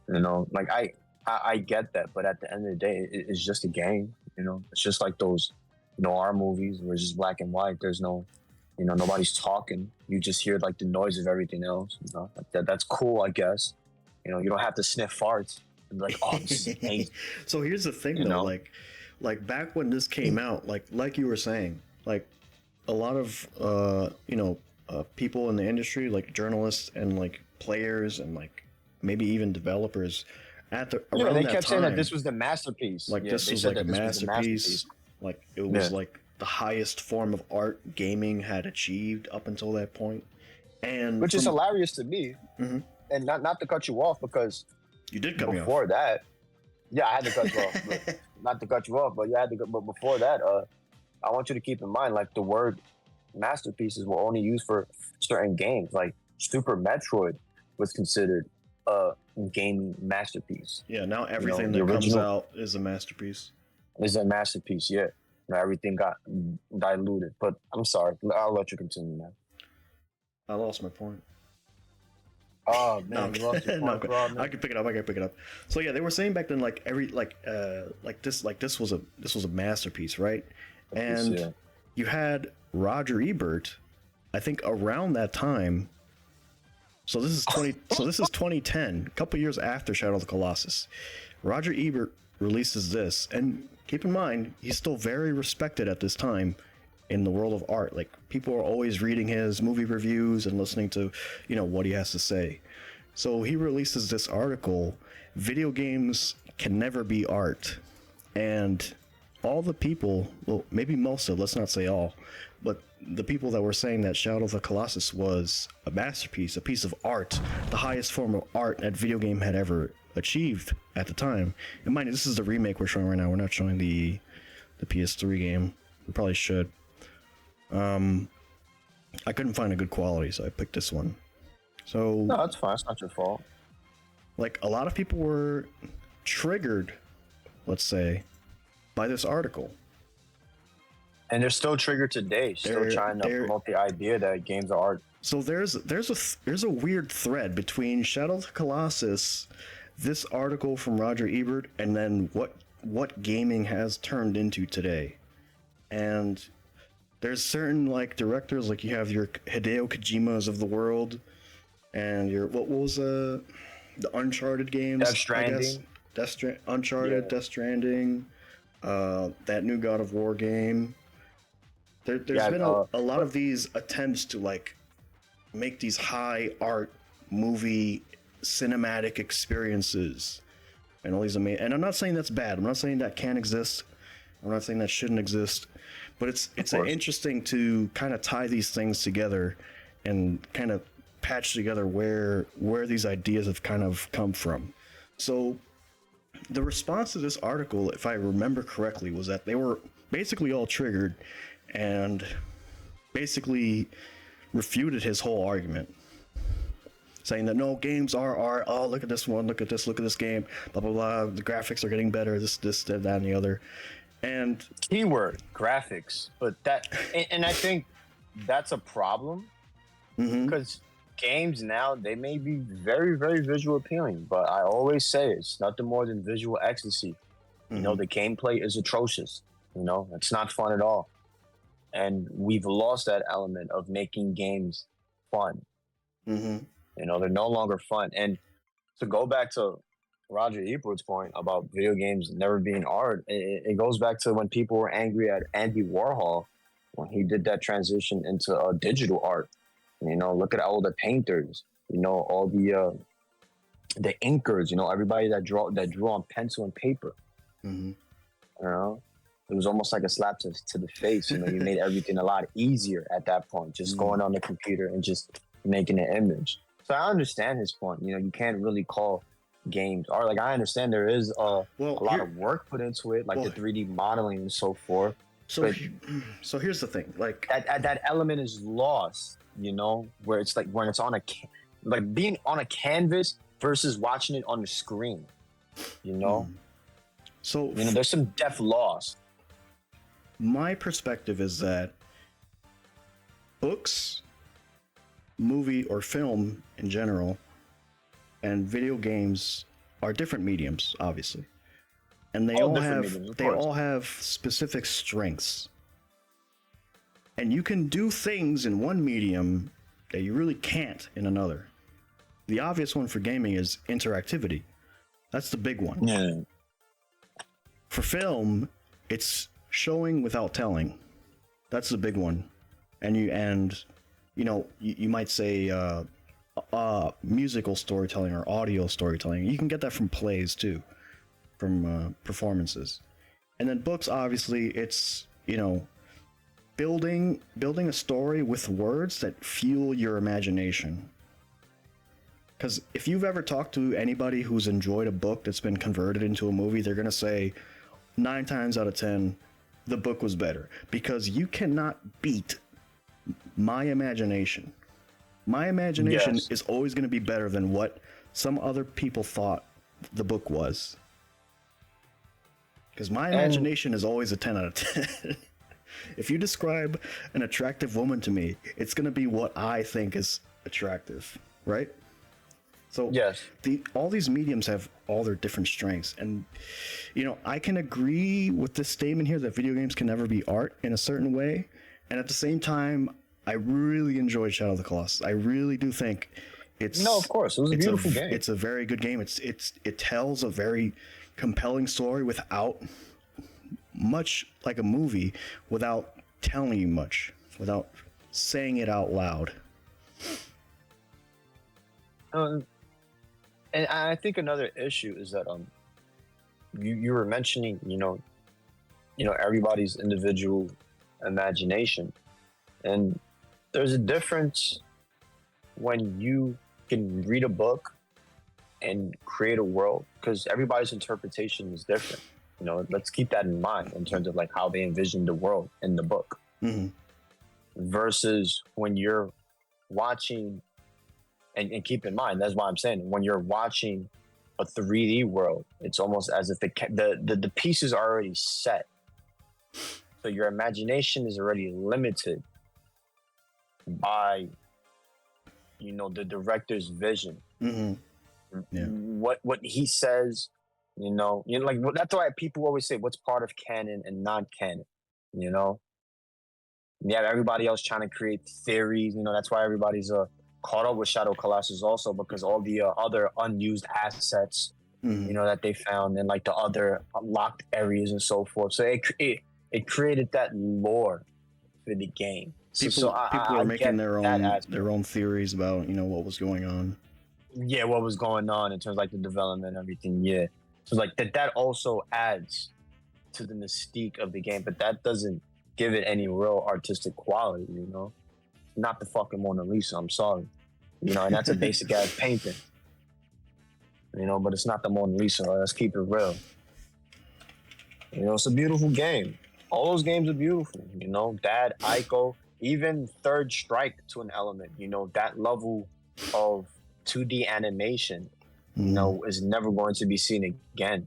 blah. Like I get that, but at the end of the day, it's just a game. It's just like those noir movies where it's just black and white. There's no. Nobody's talking. You just hear like the noise of everything else. That's cool, I guess. You don't have to sniff farts and be like, oh, this is amazing. So here's the thing, though. Like like back when this came out, like you were saying, like a lot of people in the industry, like journalists and like players and like maybe even developers around they that kept saying time, that this was the masterpiece. like this was like a masterpiece. Like it was like the highest form of art gaming had achieved up until that point. And which is hilarious to me. Mhm. And not to cut you off, because You did cut me off. before that, I had to cut you off. But not to cut you off, but you had to. But before that, I want you to keep in mind, like, the word masterpieces were only used for certain games. Like Super Metroid was considered a gaming masterpiece. Yeah, now everything that comes out is a masterpiece. Is a masterpiece, yeah. Now everything got diluted. But I'm sorry, I'll let you continue, man. I lost my point. Oh man, you lost your point, bro. I can pick it up. So yeah, they were saying back then, like this was a masterpiece, right? And you had Roger Ebert, I think around that time. So this is 2010, a couple years after Shadow of the Colossus. Roger Ebert releases this, and keep in mind, he's still very respected at this time in the world of art. Like, people are always reading his movie reviews and listening to, what he has to say. So he releases this article, Video Games Can Never Be Art. And all the people, well, maybe most of, let's not say all, but the people that were saying that Shadow of the Colossus was a masterpiece, a piece of art, the highest form of art that video game had ever achieved at the time. And mind you, this is the remake we're showing right now. We're not showing the PS3 game. We probably should. I couldn't find a good quality, so I picked this one. So no, that's fine. It's not your fault. Like, a lot of people were triggered, let's say, by this article. And they're still triggered today, still trying to promote the idea that games are art. So there's a weird thread between Shadow of the Colossus, this article from Roger Ebert, and then what gaming has turned into today. And there's certain, like, directors, like you have your Hideo Kojimas of the world, and your what was the Uncharted games? Death Stranding. Uncharted, Yeah. Death Stranding, that new God of War game. There's been a lot of these attempts to, like, make these high art movie cinematic experiences and all these amazing. And I'm not saying that's bad. I'm not saying that can't exist. I'm not saying that shouldn't exist. But it's interesting to kind of tie these things together and kind of patch together where these ideas have kind of come from. So the response to this article, if I remember correctly, was that they were basically all triggered and basically refuted his whole argument, saying that no, games are art. Oh, look at this one, look at this game, blah blah blah. The graphics are getting better. This, that, and the other. And keyword graphics, but and I think that's a problem because games now, they may be very, very visual appealing, but I always say it's nothing more than visual ecstasy. You know, the gameplay is atrocious. It's not fun at all. And we've lost that element of making games fun. They're no longer fun. And to go back to Roger Ebert's point about video games never being art, it goes back to when people were angry at Andy Warhol when he did that transition into digital art. Look at all the painters, all the inkers, everybody that drew on pencil and paper. It was almost like a slap to the face. You made everything a lot easier at that point, just going on the computer and just making an image. So I understand his point. You can't really call games art. Like, I understand there is a lot of work put into it, like the 3D modeling and so forth. So here's the thing, like that element is lost. Where it's like when it's on like being on a canvas versus watching it on the screen. So there's some depth lost. My perspective is that books, movie or film in general, and video games are different mediums, obviously, and they all have specific strengths. And you can do things in one medium that you really can't in another. The obvious one for gaming is interactivity. That's the big one. Yeah. For film, it's showing without telling. That's the big one. And you might say musical storytelling or audio storytelling. You can get that from plays too, from performances. And then books, obviously, it's, building a story with words that fuel your imagination. Because if you've ever talked to anybody who's enjoyed a book that's been converted into a movie, they're going to say 9 times out of 10, the book was better. Because you cannot beat my imagination. My imagination is always going to be better than what some other people thought the book was. Because my imagination is always a 10 out of 10. If you describe an attractive woman to me, it's going to be what I think is attractive, right? So all these mediums have all their different strengths. And, I can agree with this statement here that video games can never be art in a certain way. And at the same time, I really enjoyed Shadow of the Colossus. I really do think it's... No, of course. It was a beautiful game. It's a very good game. It tells a very compelling story without much like a movie, without telling you much, without saying it out loud. And I think another issue is that you were mentioning everybody's individual imagination, and there's a difference when you can read a book and create a world, because everybody's interpretation is different. Let's keep that in mind in terms of like how they envision the world in the book, versus when you're watching, and keep in mind, that's why I'm saying when you're watching a 3D world, it's almost as if the pieces are already set, so your imagination is already limited by the director's vision. What he says. Like that's why people always say what's part of canon and non-canon. Everybody else trying to create theories. That's why everybody's caught up with Shadow Colossus also, because all the other unused assets, that they found, and like the other locked areas and so forth. So it created that lore for the game. People are making their own theories about what was going on. Yeah, what was going on in terms of like the development and everything. Yeah. So like that also adds to the mystique of the game, but that doesn't give it any real artistic quality, Not the fucking Mona Lisa, I'm sorry. And that's a basic ass painting. But it's not the Mona Lisa, let's keep it real. It's a beautiful game. All those games are beautiful, Dad, Ico, even Third Strike to an element, that level of 2D animation is never going to be seen again.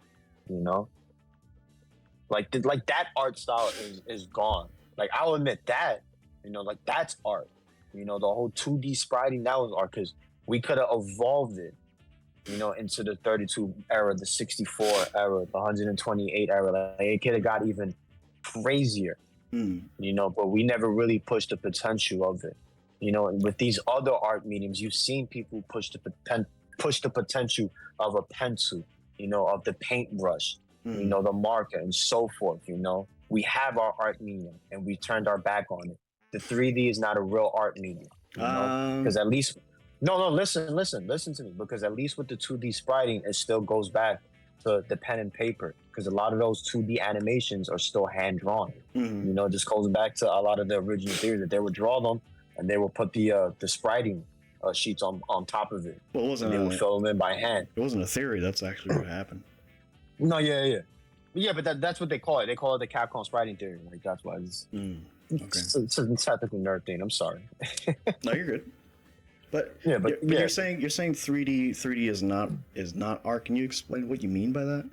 Like that art style is gone. Like I'll admit that, like that's art. The whole 2D spriting, that was art, because we could have evolved it, into the 32 era, the 64 era, the 128 era. Like it could have got even crazier, but we never really pushed the potential of it. And with these other art mediums, you've seen people push the potential of a pencil, of the paintbrush, the marker and so forth, We have our art medium and we turned our back on it. The 3D is not a real art medium, because at least... No, listen to me, because at least with the 2D spriting, it still goes back to the pen and paper, because a lot of those 2D animations are still hand-drawn. It just goes back to a lot of the original theory that they would draw them and they would put the spriting sheets on top of it. Well, it wasn't. They would fill them in by hand. It wasn't a theory. That's actually what happened. No, yeah, but that's what they call it. They call it the Capcom spriting theory. Like that's why it's it's a technical nerd thing. I'm sorry. No, you're good. But you're saying 3D is not art. Can you explain what you mean by that?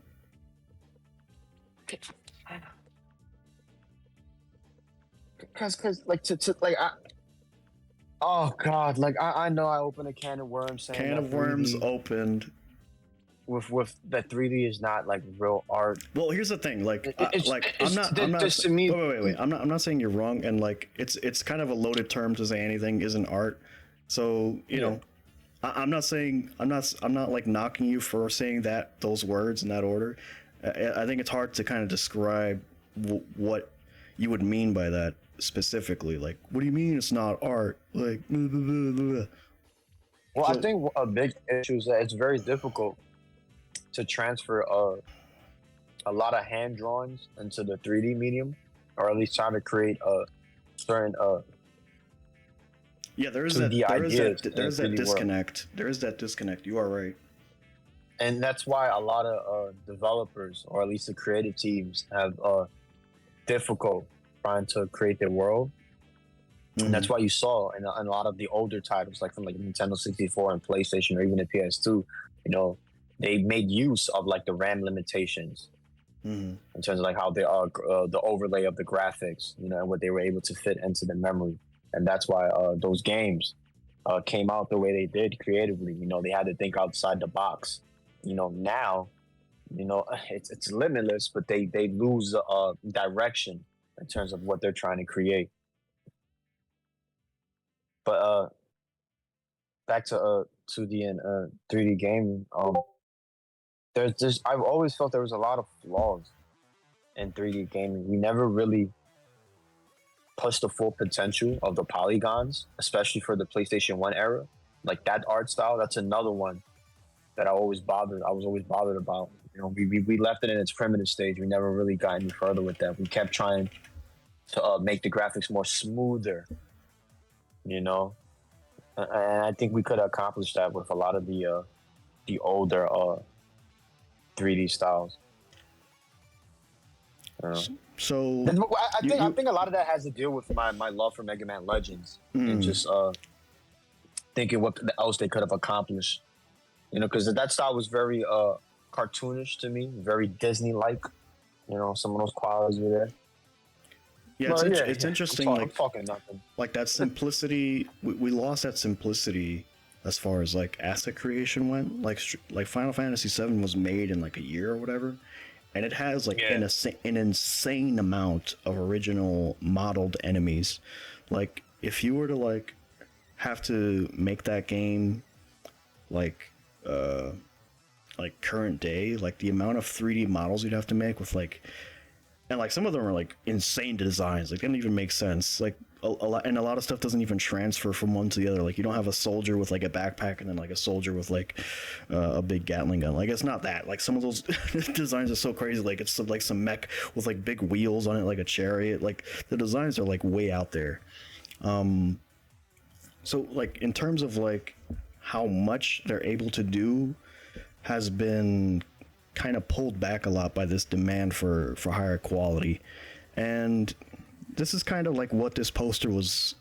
Because like to like I. Oh God! Like I know I opened a can of worms. Saying can of worms opened. With that 3D is not like real art. Well, here's the thing. Like I'm not. To me, wait. I'm not saying you're wrong. And like it's kind of a loaded term to say anything isn't art. So you know, I'm not saying I'm not like knocking you for saying those words in that order. I think it's hard to kind of describe what you would mean by that specifically. Like, what do you mean it's not art? Like, blah, blah, blah, blah. Well, I think a big issue is that it's very difficult to transfer a lot of hand drawings into the 3D medium, or at least trying to create a certain there is that disconnect. There is that disconnect. You are right. And that's why a lot of developers, or at least the creative teams, have difficult trying to create their world. Mm-hmm. And that's why you saw in a lot of the older titles, like from like Nintendo 64 and PlayStation, or even the PS2, they made use of like the RAM limitations. Mm-hmm. In terms of like how the overlay of the graphics, and what they were able to fit into the memory. And that's why those games came out the way they did creatively. They had to think outside the box. Now, it's limitless, but they lose direction in terms of what they're trying to create. But back to 2D and 3D gaming, I've always felt there was a lot of flaws in 3D gaming. We never really pushed the full potential of the polygons, especially for the PlayStation 1 era. Like that art style, that's another one that I was always bothered about. We left it in its primitive stage. We never really got any further with that. We kept trying to make the graphics more smoother, and I think we could accomplish that with a lot of the older 3D styles. So I think a lot of that has to deal with my love for Mega Man Legends and just thinking what else they could have accomplished. Because that style was very cartoonish to me, very Disney-like. Some of those qualities were there. Yeah, it's interesting. I'm talking nothing. Like that simplicity, we lost that simplicity as far as like asset creation went. Like Final Fantasy VII was made in like a year or whatever, and it has like an insane amount of original modeled enemies. Like if you were to like have to make that game like current day, like the amount of 3D models you'd have to make with like. And like some of them are like insane designs, like they don't even make sense. Like a lot of stuff doesn't even transfer from one to the other. Like you don't have a soldier with like a backpack and then like a soldier with like a big Gatling gun. Like it's not that. Like some of those designs are so crazy. Like it's like some mech with like big wheels on it, like a chariot. Like the designs are like way out there. So like in terms of like how much they're able to do has been kind of pulled back a lot by this demand for higher quality, and this is kind of like what this poster was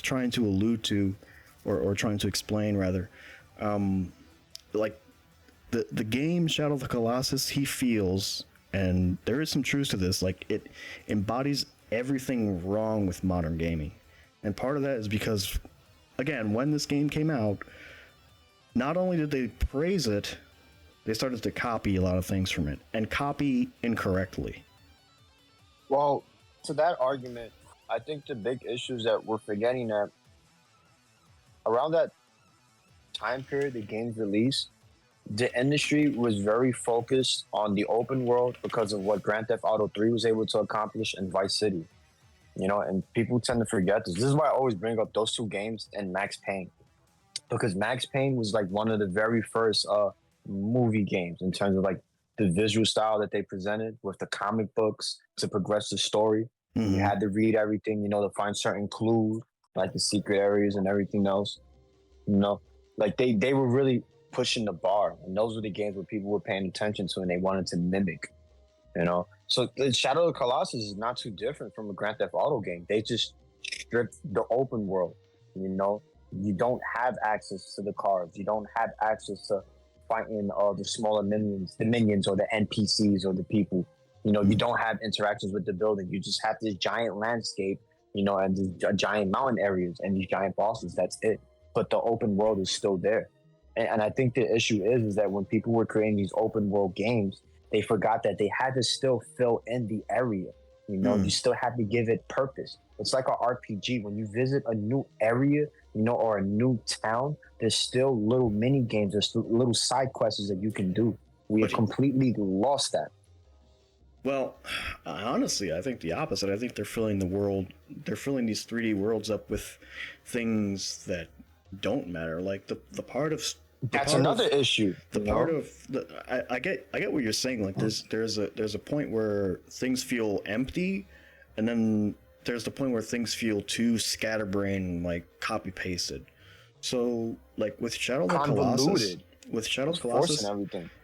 trying to allude to, or trying to explain rather. Like the game Shadow of the Colossus, he feels, and there is some truth to this, like it embodies everything wrong with modern gaming, and part of that is because, again, when this game came out, not only did they praise it, they started to copy a lot of things from it, and copy incorrectly. Well, to that argument, I think the big issue is that we're forgetting that around that time period the game's release, the industry was very focused on the open world because of what Grand Theft Auto 3 was able to accomplish in Vice City. And people tend to forget this. This is why I always bring up those two games and Max Payne. Because Max Payne was like one of the very first movie games in terms of like the visual style that they presented with the comic books to progress the story. Mm-hmm. You had to read everything, to find certain clues, like the secret areas and everything else. Like they were really pushing the bar, and those were the games where people were paying attention to and they wanted to mimic. So Shadow of the Colossus is not too different from a Grand Theft Auto game. They just stripped the open world. You don't have access to the cars. You don't have access to fighting the smaller minions or the NPCs or the people. You don't have interactions with the building. You just have this giant landscape, and these giant mountain areas and these giant bosses. That's it. But the open world is still there. And I think the issue is that when people were creating these open world games, they forgot that they had to still fill in the area. You still had to give it purpose. It's like an RPG. When you visit a new area, or a new town, there's still little mini games, there's still little side quests that you can do. We have completely lost that. Well, honestly, I think the opposite. I think they're filling these 3D worlds up with things that don't matter. Like the part of That's another issue. The part of the I get what you're saying. Like there's a point where things feel empty, and then there's the point where things feel too scatterbrained, like copy pasted. So like with Shadow of the Colossus. With Shadow of the Colossus,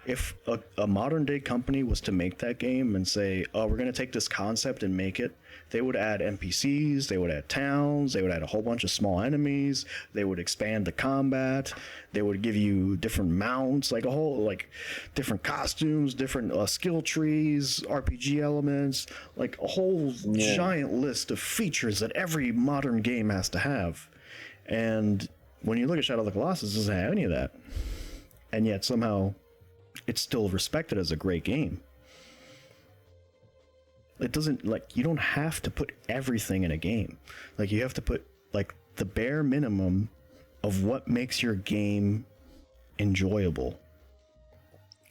if a modern day company was to make that game and say, oh, we're going to take this concept and make it, they would add NPCs, they would add towns, they would add a whole bunch of small enemies, they would expand the combat, they would give you different mounts, like a whole, like different costumes, different skill trees, RPG elements, like a whole giant list of features that every modern game has to have. And when you look at Shadow of the Colossus, it doesn't have any of that. And yet somehow it's still respected as a great game. It doesn't, like, you don't have to put everything in a game. Like, you have to put, like, the bare minimum of what makes your game enjoyable.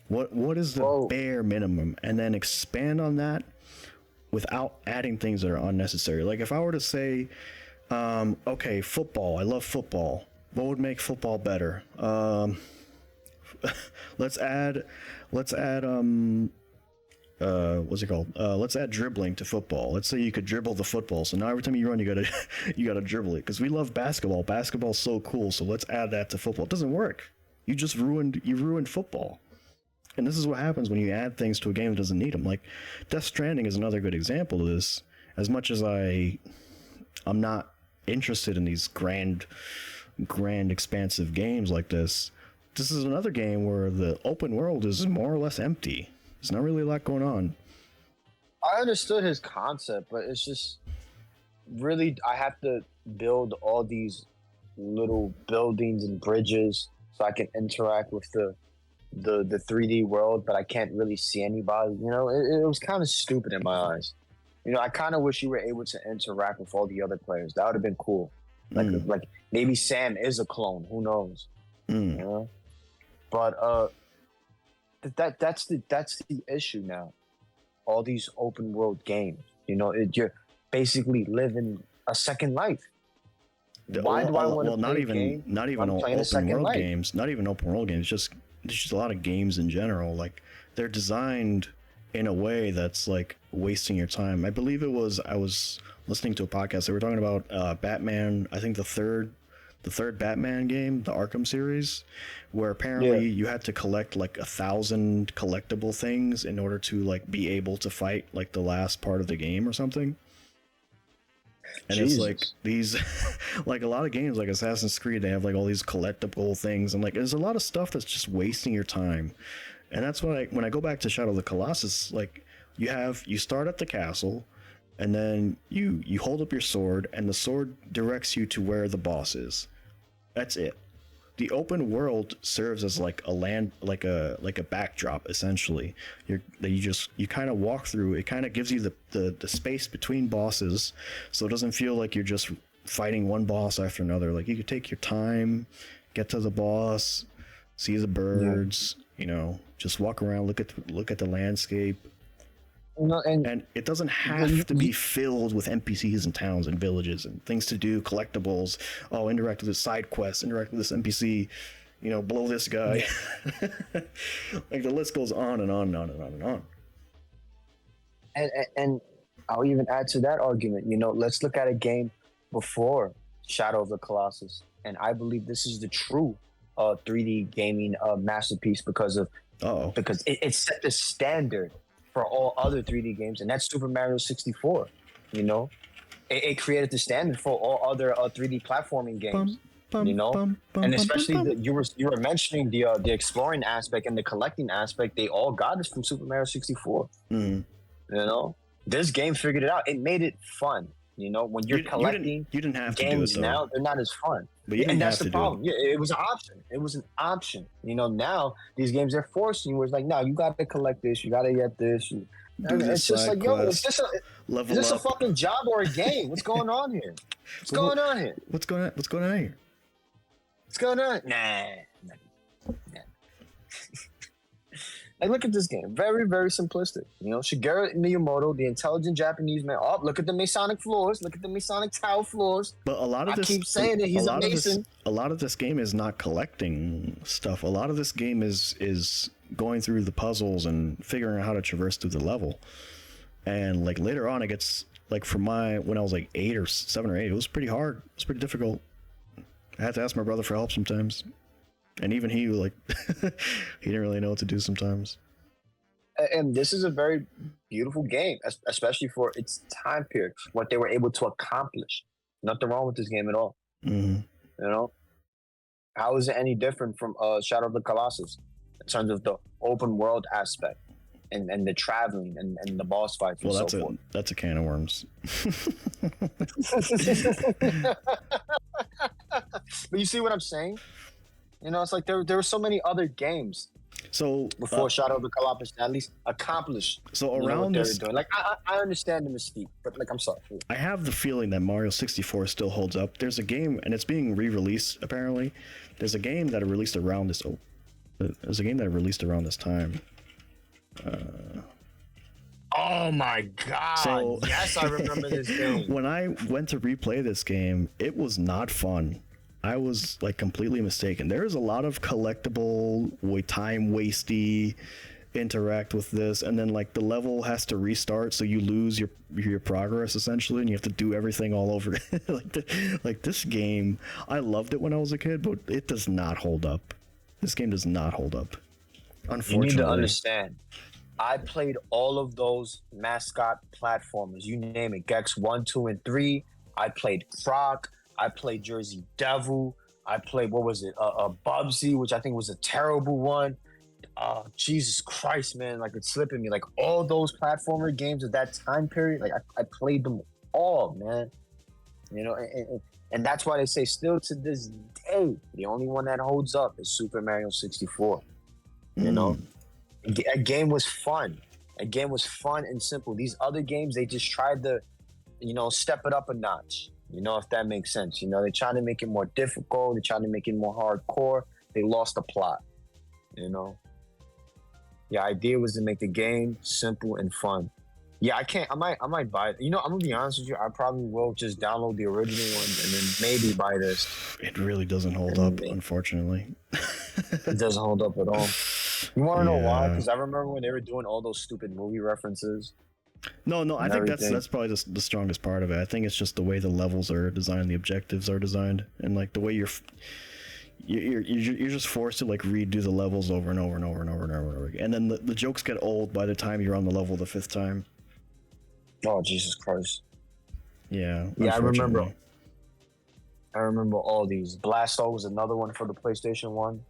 What is the bare minimum? And then expand on that without adding things that are unnecessary. Like, if I were to say, okay, football, I love football. What would make football better? Let's add what's it called? Let's add dribbling to football. Let's say you could dribble the football. So now every time you run, you gotta dribble it. Because we love basketball. Basketball's so cool. So let's add that to football. It doesn't work. You ruined football. And this is what happens when you add things to a game that doesn't need them. Like Death Stranding is another good example of this. As much as I'm not interested in these grand expansive games like this. This is another game where the open world is more or less empty. There's not really a lot going on. I understood his concept, but it's just really, I have to build all these little buildings and bridges so I can interact with the 3D world, but I can't really see anybody. You know, it was kind of stupid in my eyes. You know, I kind of wish you were able to interact with all the other players. That would have been cool. Like maybe Sam is a clone. Who knows? You know? But that's the issue now. All these open world games, you know, you're basically living a second life. Why do I want to play a game? Not even open world games. Not even open world games. Just a lot of games in general. Like they're designed in a way that's like wasting your time. I believe I was listening to a podcast. They were talking about Batman. I think the third Batman game, the Arkham series, where apparently you had to collect like 1,000 collectible things in order to like be able to fight like the last part of the game or something. And Jesus. It's like these, like a lot of games like Assassin's Creed, they have like all these collectible things, and like there's a lot of stuff that's just wasting your time. And that's when I go back to Shadow of the Colossus, like you start at the castle, and then you hold up your sword, and the sword directs you to where the boss is. That's it. The open world serves as like a land, like a backdrop essentially. You kind of walk through. It kind of gives you the space between bosses, so it doesn't feel like you're just fighting one boss after another. Like you could take your time, get to the boss, see the birds. You know, just walk around, look at the landscape. No, and it doesn't have to be filled with NPCs and towns and villages and things to do, collectibles. Oh, interact with this side quest, interact with this NPC, you know, blow this guy. Like the list goes on and on and on and on and on. And I'll even add to that argument. You know, let's look at a game before Shadow of the Colossus, and I believe this is the true 3D gaming masterpiece because it set the standard for all other 3D games, and that's Super Mario 64. You know, it created the standard for all other 3D platforming games. You know, and especially you were mentioning the exploring aspect and the collecting aspect. They all got this from Super Mario 64. You know, this game figured it out. It made it fun. You know, when you're collecting, you didn't have games to do it, now, they're not as fun. And that's the problem. Yeah, it was an option. It was an option. You know, now these games are forcing you. Where it's like, no, you got to collect this. You got to get this. It's just like, yo, is this a fucking job or a game? What's going on here? What's going on here? What's going on here? What's going on? Nah. Like, look at this game. Very, very simplistic. You know, Shigeru Miyamoto, the intelligent Japanese man. Oh, look at the Masonic floors. Look at the Masonic tile floors. But a lot of this, keep saying that he's a Mason. A lot of this game is not collecting stuff. A lot of this game is going through the puzzles and figuring out how to traverse through the level. And like later on, it gets like when I was like 7 or 8, it was pretty hard. It was pretty difficult. I had to ask my brother for help sometimes. And even he, like, he didn't really know what to do sometimes. And this is a very beautiful game, especially for its time period, what they were able to accomplish. Nothing wrong with this game at all. Mm-hmm. You know? How is it any different from Shadow of the Colossus in terms of the open world aspect and the traveling and the boss fights and so forth? That's a can of worms. But you see what I'm saying? You know, it's like there were so many other games. So before Shadow of the Colossus at least accomplished. So around this, doing. Like I understand the mystique, but like I'm sorry. I have the feeling that Mario 64 still holds up. There's a game, and it's being re-released apparently. There's a game that released around this. There's a game that released around this time. Oh my god! So, yes, I remember this game. When I went to replay this game, it was not fun. I was like completely mistaken. There is a lot of collectible, time wasty interact with this, and then like the level has to restart, so you lose your progress essentially, and you have to do everything all over. like this game, I loved it when I was a kid, but it does not hold up. This game does not hold up. Unfortunately, you need to understand. I played all of those mascot platformers. You name it, Gex 1, 2, and 3. I played Croc. I played Jersey Devil. I played, what was it? Bubsy, which I think was a terrible one. Jesus Christ, man. Like, it's slipping me. Like, all those platformer games of that time period, like, I played them all, man. You know, and that's why they say still to this day, the only one that holds up is Super Mario 64. You know? A game was fun. A game was fun and simple. These other games, they just tried to, you know, step it up a notch. You know, if that makes sense. You know, they tried to make it more difficult. They tried to make it more hardcore. They lost the plot, you know. The idea was to make the game simple and fun. Yeah, I might buy it. You know, I'm going to be honest with you. I probably will just download the original one and then maybe buy this. It really doesn't hold up, unfortunately. It doesn't hold up at all. You want to know why? Because I remember when they were doing all those stupid movie references. No, I think that's probably the strongest part of it. I think it's just the way the levels are designed, the objectives are designed, and like the way you're just forced to like redo the levels over and over and over and over and over and over again. And then the jokes get old by the time you're on the level the 5th time. Oh, Jesus Christ. Yeah. Yeah, I remember all these. Blasto was another one for the PlayStation 1.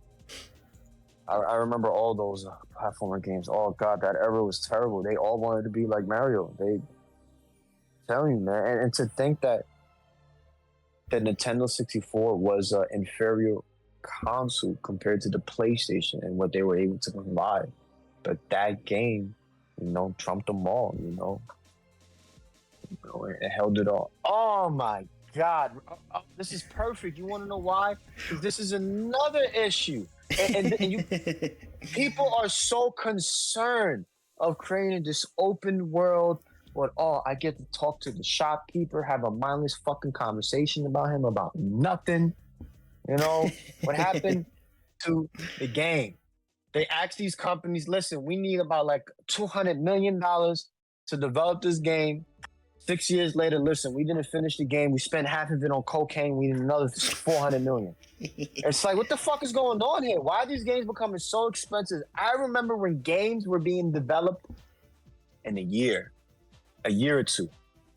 I remember all those platformer games. Oh God, that era was terrible. They all wanted to be like Mario. They tell you, man. And to think that the Nintendo 64 was an inferior console compared to the PlayStation and what they were able to provide. But that game, you know, trumped them all, you know. It held it all. Oh my God. This is perfect. You want to know why? Because this is another issue. And you, people are so concerned of creating this open world. But I get to talk to the shopkeeper, have a mindless fucking conversation about him about nothing. You know what happened to the game? They asked these companies, listen, we need about like $200 million to develop this game. 6 years later, listen, we didn't finish the game. We spent half of it on cocaine. We need another $400 million. It's like, what the fuck is going on here? Why are these games becoming so expensive? I remember when games were being developed in a year or two.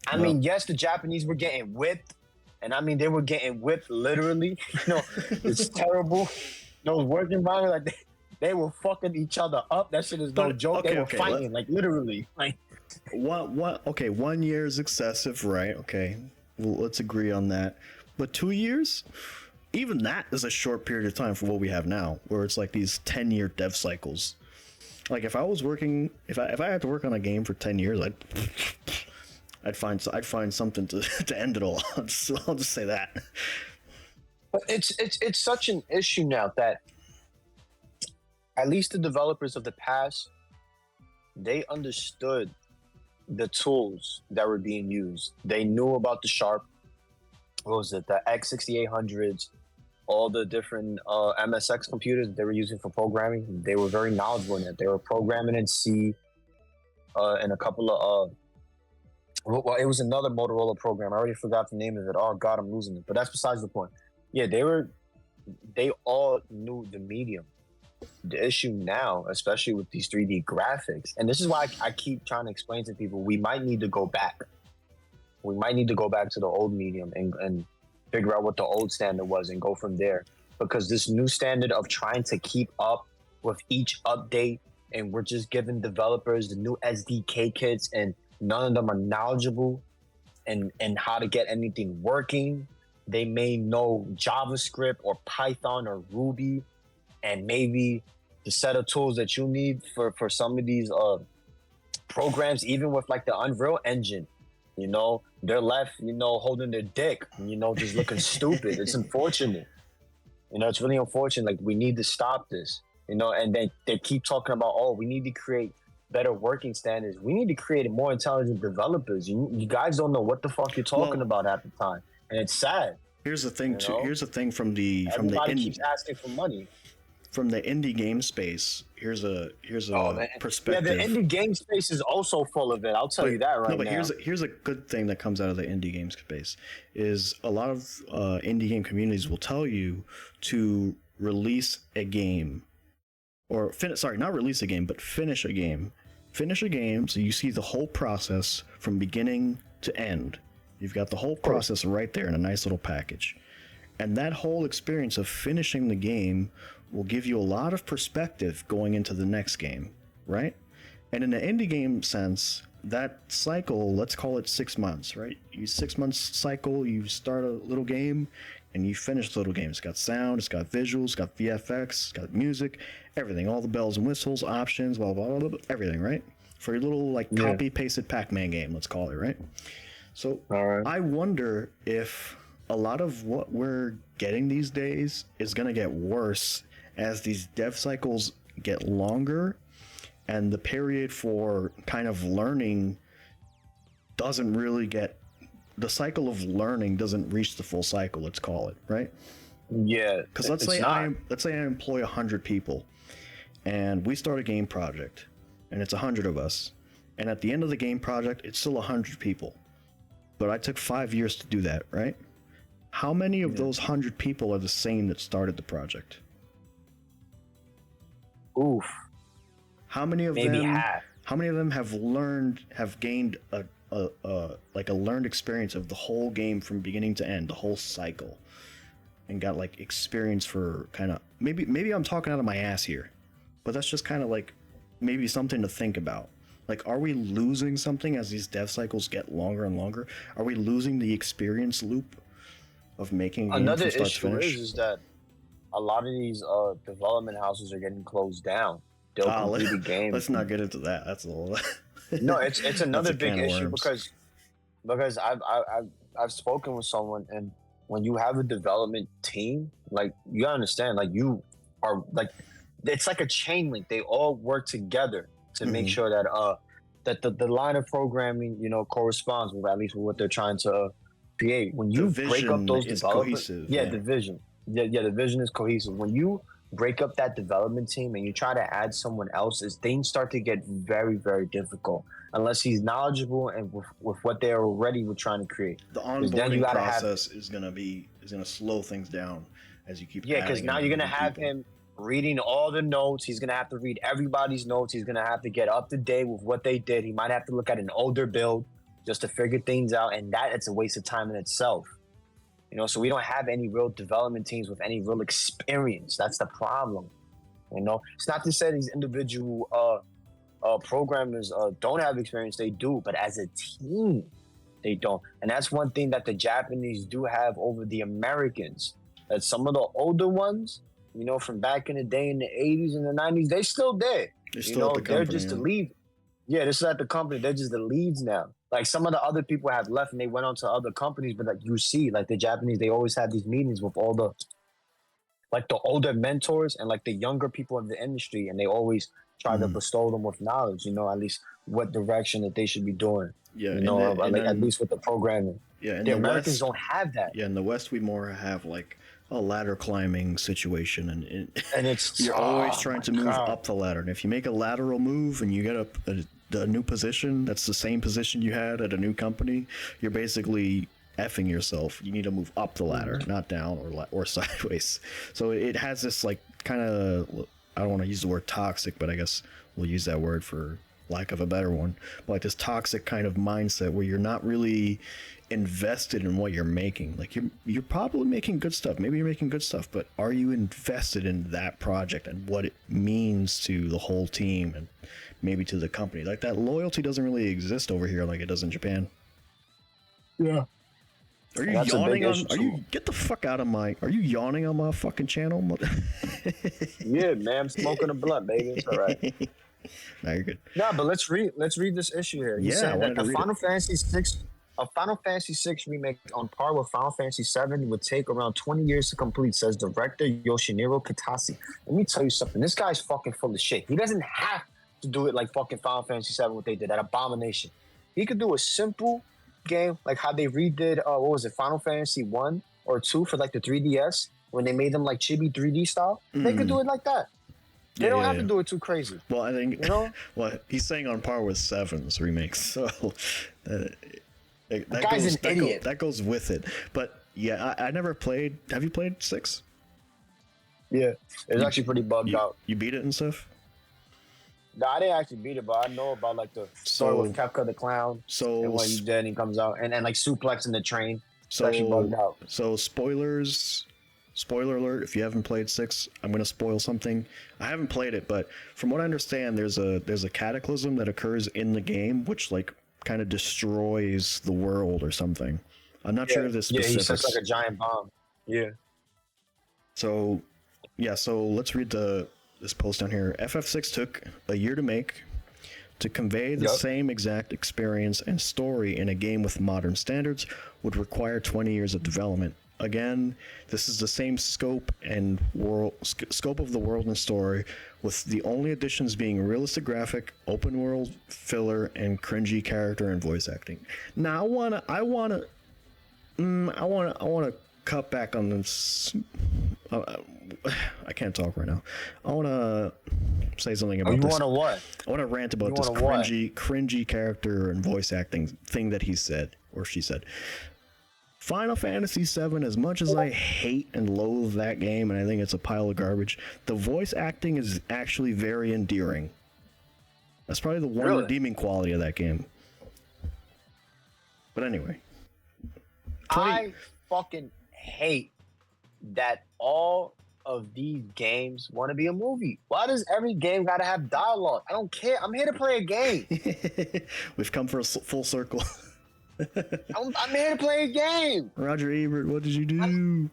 I mean, yes, the Japanese were getting whipped. And I mean, they were getting whipped literally. You know, it's terrible. Those work environments, like they were fucking each other up. That shit is no joke. They were fighting, like literally. Like, 1 year is excessive, right? Okay, well, let's agree on that. But 2 years, even that is a short period of time for what we have now, where it's like these 10-year dev cycles. Like if I was working, if I had to work on a game for 10 years, I'd find something to end it all. I'll just say that. But it's such an issue now that at least the developers of the past, they understood the tools that were being used. They knew about the Sharp, what was it, the X6800s, all the different MSX computers that they were using for programming. They were very knowledgeable in it. They were programming in C and a couple of, well, it was another Motorola program. I already forgot the name of it. Oh God, I'm losing it. But that's besides the point. Yeah, they all knew the medium. The issue now, especially with these 3D graphics, and this is why I keep trying to explain to people, we might need to go back. We might need to go back to the old medium and figure out what the old standard was and go from there. Because this new standard of trying to keep up with each update, and we're just giving developers the new SDK kits, and none of them are knowledgeable and how to get anything working. They may know JavaScript or Python or Ruby, and maybe the set of tools that you need for some of these programs, even with like the Unreal Engine, you know, they're left, you know, holding their dick, you know, just looking stupid. It's unfortunate. You know, it's really unfortunate. Like, we need to stop this, you know, and they keep talking about, oh, we need to create better working standards. We need to create more intelligent developers. You guys don't know what the fuck you're talking about at the time. And it's sad. Here's the thing, too. Here's the thing everybody keeps asking for money. From the indie game space, here's a perspective. Yeah, the indie game space is also full of it. I'll tell you that right now. No, but here's a good thing that comes out of the indie game space is a lot of indie game communities will tell you to release a game, or not release a game, but finish a game. Finish a game so you see the whole process from beginning to end. You've got the whole process right there in a nice little package. And that whole experience of finishing the game will give you a lot of perspective going into the next game, right? And in the indie game sense, that cycle, let's call it 6 months, right? 6 months cycle, you start a little game and you finish the little game. It's got sound, it's got visuals, it's got VFX, it's got music, everything, all the bells and whistles, options, blah, blah, blah, blah, everything, right? For your little copy-pasted Pac-Man game, let's call it, right? So I wonder if a lot of what we're getting these days is going to get worse as these dev cycles get longer and the period for kind of learning doesn't really the cycle of learning doesn't reach the full cycle, let's call it, right? Yeah. Because let's say I employ 100 people and we start a game project and it's 100 of us, and at the end of the game project it's still 100 people, but I took 5 years to do that, right? How many of those 100 people are the same that started the project? Oof. How many of Maybe them? half. How many of them have gained a learned experience of the whole game from beginning to end, the whole cycle, and got like experience for kind of maybe I'm talking out of my ass here, but that's just kind of like maybe something to think about. Like, are we losing something as these dev cycles get longer and longer? Are we losing the experience loop of making games Another from start to issue finish? is that a lot of these development houses are getting closed down. They'll complete the game. Let's not get into that. That's a little. No, it's another big issue worms. because I've spoken with someone, and when you have a development team, like, you understand, like, you are like, it's like a chain link. They all work together to make sure that the line of programming, you know, corresponds with at least with what they're trying to create. When you break up those developers, the vision. The vision is cohesive. When you break up that development team and you try to add someone else, things start to get very, very difficult unless he's knowledgeable and with what they already were trying to create. The onboarding process is gonna slow things down as you keep. Yeah, because now you're gonna have him reading all the notes. He's gonna have to read everybody's notes. He's gonna have to get up to date with what they did. He might have to look at an older build just to figure things out, and it's a waste of time in itself. You know, so we don't have any real development teams with any real experience. That's the problem. You know, it's not to say these individual programmers don't have experience. They do, but as a team, they don't. And that's one thing that the Japanese do have over the Americans. That some of the older ones, you know, from back in the day in the 80s and the 90s, they still there. They're still at the company, they're just the lead. Yeah, this is at the company. They're just the leads now. Like, some of the other people have left and they went on to other companies, but like, you see, like, the Japanese, they always have these meetings with all like the older mentors and like the younger people of the industry, and they always try to bestow them with knowledge, at least what direction that they should be doing. Yeah, At least with the programming. Yeah, the Americans don't have that. Yeah, in the West we more have like a ladder climbing situation, and it's you're always trying to move up the ladder. And if you make a lateral move and you get a new position that's the same position you had at a new company, you're basically effing yourself. You need to move up the ladder, not down or sideways. So it has this like kind of, I don't want to use the word toxic, but I guess we'll use that word for lack of a better one, but like this toxic kind of mindset where you're not really invested in what you're making. Like you're probably making good stuff, maybe you're making good stuff, but are you invested in that project and what it means to the whole team and maybe to the company? Like that loyalty doesn't really exist over here like it does in Japan. Yeah. Are you yawning on? Are you get the fuck out of my? Are you yawning on my fucking channel? Yeah, man, I'm smoking a blunt, baby. It's all right. No, you're good. No, but let's read this issue here. You said that the Final Fantasy VI remake on par with Final Fantasy VII would take around 20 years to complete, says director Yoshiniro Kitase. Let me tell you something. This guy's fucking full of shit. He doesn't have to do it like fucking Final Fantasy VII, what they did, that abomination. He could do a simple game like how they redid what was it, Final Fantasy 1 or 2 for like the 3DS when they made them like chibi 3D style. They could do it like that. They don't have to do it too crazy. Well, I think well, he's saying on par with 7's remakes, so that guy's an idiot. That goes with it. But yeah, I never played. Have you played 6? Yeah, it's actually pretty bugged out. You beat it and stuff? No, I didn't actually beat it, but I know about like the story with Kefka the Clown. So and when he's dead and he comes out, and like suplexing the train. So it's actually bugged out. So spoiler alert, if you haven't played 6, I'm gonna spoil something. I haven't played it, but from what I understand, there's a cataclysm that occurs in the game which like kind of destroys the world or something. I'm not sure of the specifics. Yeah, he sets like a giant bomb. Yeah. So let's read this post down here. FF6 took a year to make. To convey the same exact experience and story in a game with modern standards would require 20 years of development. Again, this is the same scope of the world and story, with the only additions being realistic graphic, open world filler, and cringy character and voice acting. Now I wanna cut back on this. I can't talk right now. I wanna say something about this. Wanna what? I wanna rant about this cringy character and voice acting thing that he said or she said. Final Fantasy VII, as much as I hate and loathe that game and I think it's a pile of garbage, the voice acting is actually very endearing. That's probably the one redeeming quality of that game. But anyway. I fucking hate that all of these games want to be a movie. Why does every game gotta have dialogue? I don't care. I'm here to play a game. We've come for a full circle. I'm here to play a game. Roger Ebert, what did you do?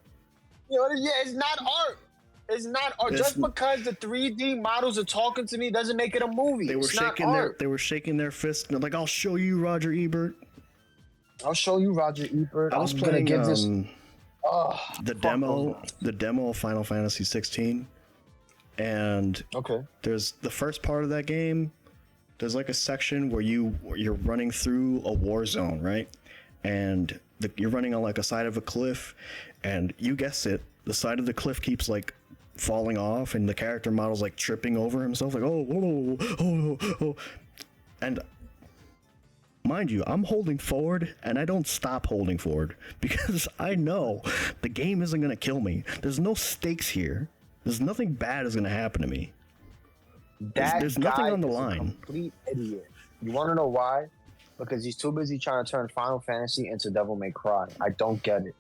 It's not art. It's not art. Just because the 3D models are talking to me doesn't make it a movie. They were shaking their fists and they're like, "I'll show you, Roger Ebert. I'll show you, Roger Ebert." I was playing the demo of Final Fantasy 16, and there's the first part of that game. There's like a section where you're running through a war zone, right? And you're running on like a side of a cliff, and you guessed it, the side of the cliff keeps like falling off, and the character model's like tripping over himself, like oh. And mind you, I'm holding forward, and I don't stop holding forward because I know the game isn't gonna kill me. There's no stakes here. There's nothing bad is gonna happen to me. There's nothing on the line. A complete idiot. You want to know why? Because he's too busy trying to turn Final Fantasy into Devil May Cry. I don't get it.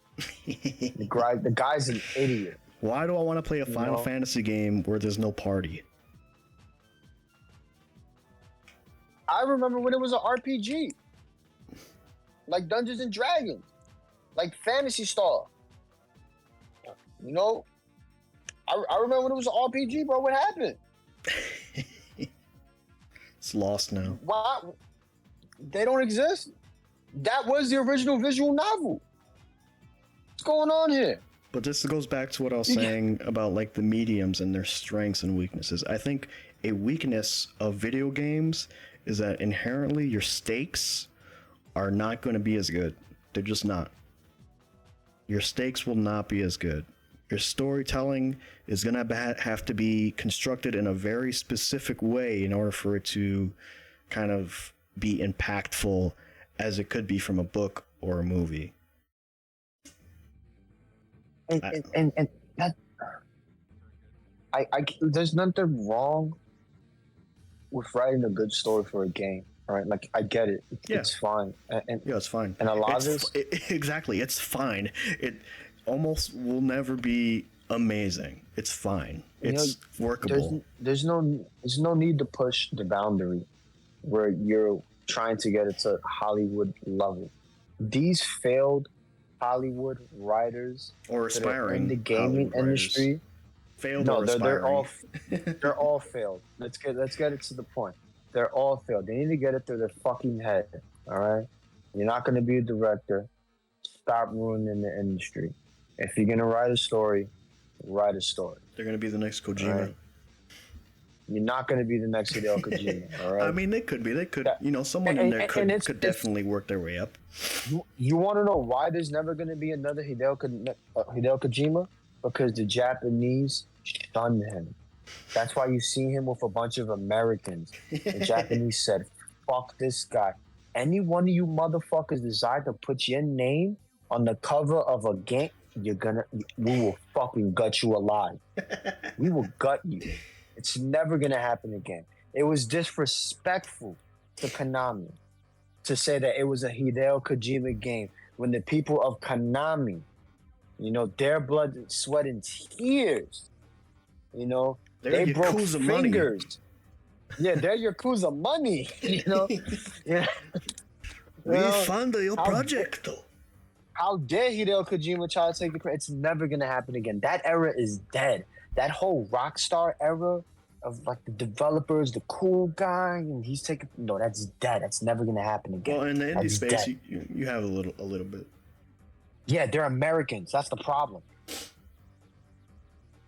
The guy's an idiot. Why do I want to play a Final Fantasy game where there's no party? I remember when it was an RPG, like Dungeons and Dragons, like Fantasy Star. I remember when it was an RPG, bro. What happened? It's lost now. Why? They don't exist. That was the original visual novel. What's going on here? But this goes back to what I was saying about like the mediums and their strengths and weaknesses. I think a weakness of video games is that inherently your stakes are not going to be as good. They're just not. Your stakes will not be as good. Your storytelling is going to have to be constructed in a very specific way in order for it to kind of be impactful as it could be from a book or a movie. And that I there's nothing wrong with writing a good story for a game, right? Like I get it, it's fine, and yeah, it's fine. And a lot of this, exactly, it's fine. It almost will never be amazing. It's fine. It's workable. There's no need to push the boundary where you're trying to get it to Hollywood level. These failed Hollywood writers or aspiring in the gaming industry failed. No, or they're aspiring. they're all failed. Let's get it to the point. They're all failed. They need to get it through their fucking head. All right, you're not going to be a director. Stop ruining the industry. If you're going to write a story, write a story. They're going to be the next Kojima. Right? You're not going to be the next Hideo Kojima. All right. I mean, they could be. They could. You know, someone in there could definitely work their way up. You want to know why there's never going to be another Hideo Kojima? Because the Japanese shunned him. That's why you see him with a bunch of Americans. The Japanese said, "Fuck this guy. Any one of you motherfuckers decide to put your name on the cover of a game, we will fucking gut you alive. We will gut you. It's never going to happen again." It was disrespectful to Konami to say that it was a Hideo Kojima game when the people of Konami, you know, their blood, sweat, and tears, you know, they broke fingers. Yeah, they're Yakuza money, you know. Yeah. We funded your project. How dare Hideo Kojima try to take the credit? It's never going to happen again. That era is dead. That whole Rockstar era of like the developers, the cool guy, and he's taking... No, that's dead. That's never going to happen again. Well, in the indie space, you have a little bit. Yeah, they're Americans. That's the problem.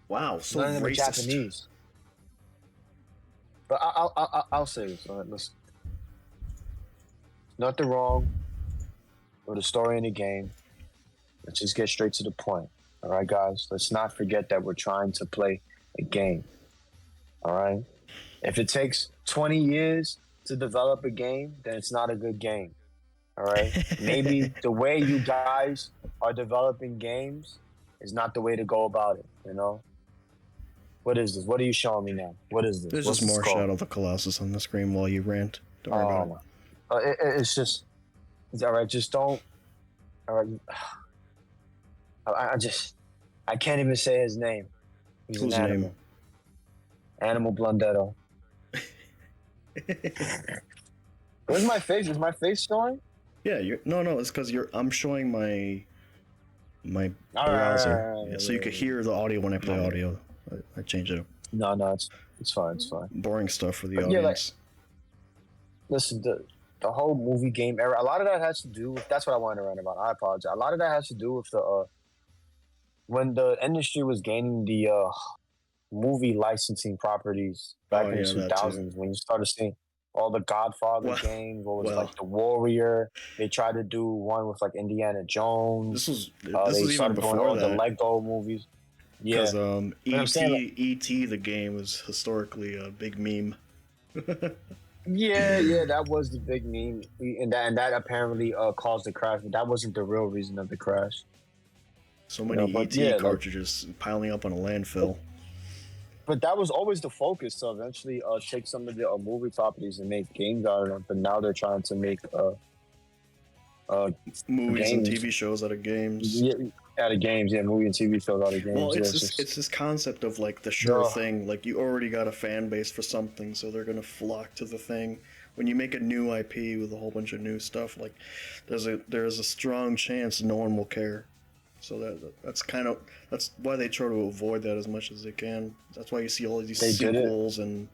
Wow, so none of them are racist. Japanese. But I'll say this. All right, listen. Nothing wrong with a story in the game. Let's just get straight to the point. All right, guys? Let's not forget that we're trying to play a game. All right? If it takes 20 years to develop a game, then it's not a good game. All right? Maybe the way you guys are developing games is not the way to go about it, you know? What is this? What are you showing me now? What is this? There's just more Shadow of the Colossus on the screen while you rant. Don't worry about it. It's just... All right, just don't... All right. I can't even say his name. He's Who's an animal. name? Animal Blundetto. Where's my face? Is my face showing? Yeah, no, it's because I'm showing my browser. Right, so you could hear the audio when I play audio. I change it up. No, it's fine. Boring stuff for the audience. Yeah, like, listen, the whole movie game era, a lot of that has to do with, that's what I wanted to rant about. I apologize. A lot of that has to do with the when the industry was gaining the movie licensing properties back in the 2000s, when you started seeing all the Godfather games, what was like The Warrior. They tried to do one with like Indiana Jones. This was even before that. The Lego movies. Yeah, because E.T. the game was historically a big meme. Yeah, that was the big meme, and that apparently caused the crash, but that wasn't the real reason of the crash. So many E.T. cartridges piling up on a landfill. But that was always the focus, to eventually take some of the movie properties and make games out of them. But now they're trying to make movies games. and TV shows out of games. Yeah, out of games, movie and TV shows out of games. Well, it's this concept of like the sure thing. Like you already got a fan base for something, so they're gonna flock to the thing. When you make a new IP with a whole bunch of new stuff, like there's a strong chance no one will care. So that's why they try to avoid that as much as they can. That's why you see all of these sequels and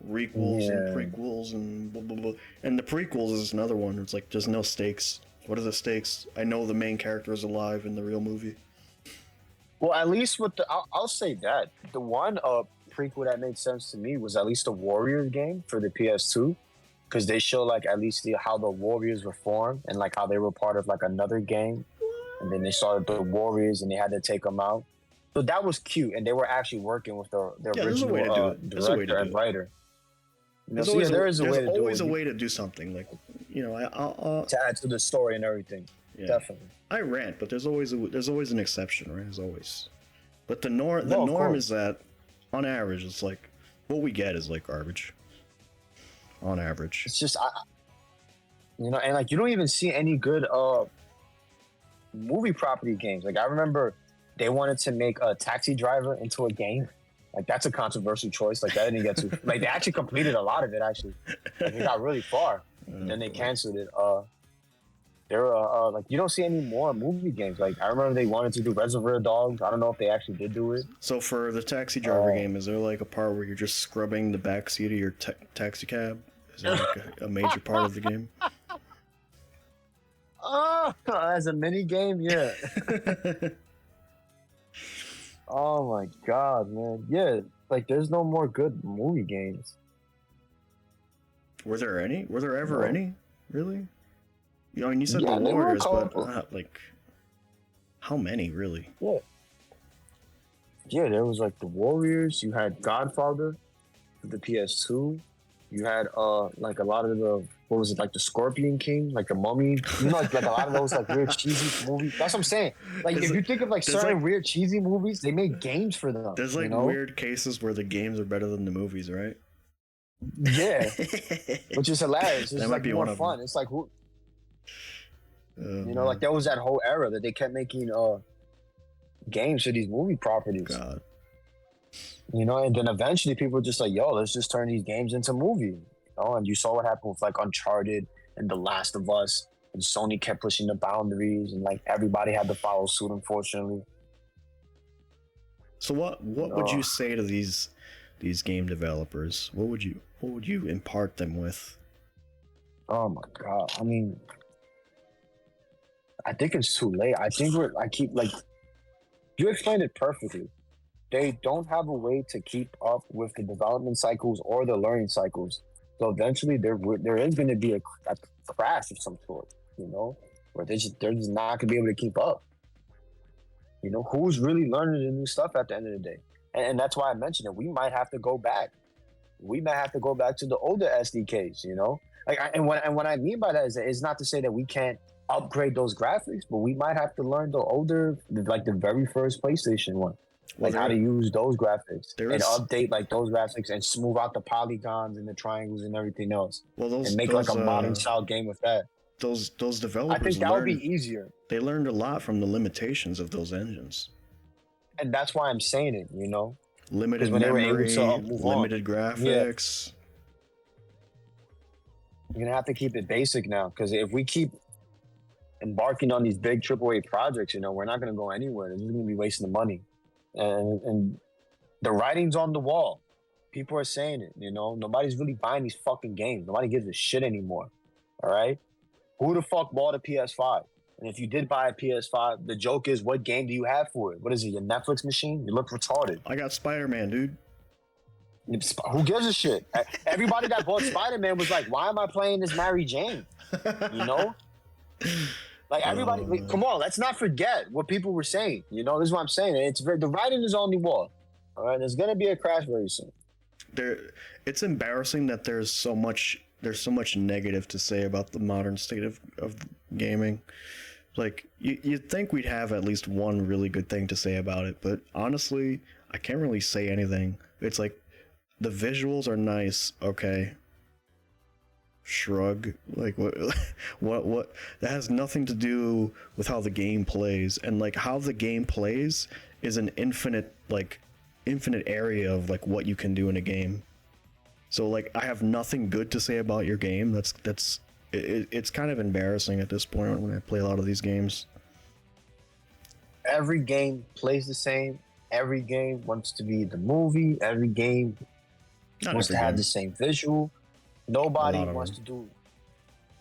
requels and prequels and blah, blah, blah. And the prequels is another one. It's like there's no stakes. What are the stakes? I know the main character is alive in the real movie. Well, at least with I'll say that the one prequel that made sense to me was at least the Warriors game for the PS2, because they show like at least how the Warriors were formed and like how they were part of like another game, and then they started the Warriors and they had to take them out. So that was cute, and they were actually working with the original director and writer. There's always a way to do something, like, you know, I'll to add to the story and everything. Yeah. Definitely. I rant, but there's always an exception, right? There's always. But the norm is that, on average, it's like what we get is like garbage. On average, it's just and like you don't even see any good movie property games. Like I remember they wanted to make a Taxi Driver into a game. Like that's a controversial choice. Like that didn't get to like they actually completed a lot of it actually. Like, they got really far, and then they canceled it. There were like you don't see any more movie games. Like I remember they wanted to do Reservoir Dogs. I don't know if they actually did do it. So for the Taxi Driver game, is there like a part where you're just scrubbing the back seat of your taxi cab? Is that like a major part of the game? Oh, as a mini game, yeah. Oh my god, man. Yeah, like there's no more good movie games. Were there any? Were there ever any? Really? You know, I mean, you said the Warriors, but like, how many really? Yeah. Yeah, there was like the Warriors. You had Godfather for the PS2. You had like a lot of the like the Scorpion King, like the Mummy. You know, like a lot of those like weird cheesy movies. That's what I'm saying. Like if you think of like certain weird cheesy movies, they made games for them. There's like weird cases where the games are better than the movies, right? Yeah, which is hilarious. It's like more fun. It's like who. You know, like there was that whole era that they kept making games for these movie properties. God. You know, and then eventually people were just like, yo, let's just turn these games into movies. You know, and you saw what happened with like Uncharted and The Last of Us, and Sony kept pushing the boundaries, and like everybody had to follow suit, unfortunately. So what would you say to these game developers? What would you impart them with? Oh my God. I mean, I think it's too late. You explained it perfectly. They don't have a way to keep up with the development cycles or the learning cycles. So eventually there is going to be a crash of some sort, you know, where they're just not going to be able to keep up. You know, who's really learning the new stuff at the end of the day? And that's why I mentioned it. We might have to go back. We might have to go back to the older SDKs, you know? And what I mean by that is not to say that we can't upgrade those graphics, but we might have to learn the older, like the very first PlayStation one. Like how to use those graphics and update like those graphics and smooth out the polygons and the triangles and everything else. And make like a modern style game with that. Those developers, I think that would be easier. They learned a lot from the limitations of those engines. And that's why I'm saying it, you know? Limited memory, limited graphics. Yeah. You're gonna have to keep it basic now, because if we keep embarking on these big AAA projects, you know, we're not gonna go anywhere. They're just gonna be wasting the money. And the writing's on the wall. People are saying it, you know. Nobody's really buying these fucking games. Nobody gives a shit anymore. All right? Who the fuck bought a PS5? And if you did buy a PS5, the joke is, what game do you have for it? What is it, your Netflix machine? You look retarded. I got Spider-Man, dude. Who gives a shit? Everybody that bought Spider-Man was like, why am I playing this Mary Jane? You know? Like everybody, come on, let's not forget what people were saying. You know, this is what I'm saying. The writing is on the wall. All right, there's gonna be a crash very soon. It's embarrassing that there's so much negative to say about the modern state of gaming. Like you'd think we'd have at least one really good thing to say about it, but honestly, I can't really say anything. It's like the visuals are nice, okay. Shrug. Like what that has nothing to do with how the game plays, and like how the game plays is an infinite area of like what you can do in a game. So like I have nothing good to say about your game. It's kind of embarrassing at this point when I play a lot of these games. Every game plays the same. Every game wants to be the movie. Every game wants to have the same visual. Nobody wants to do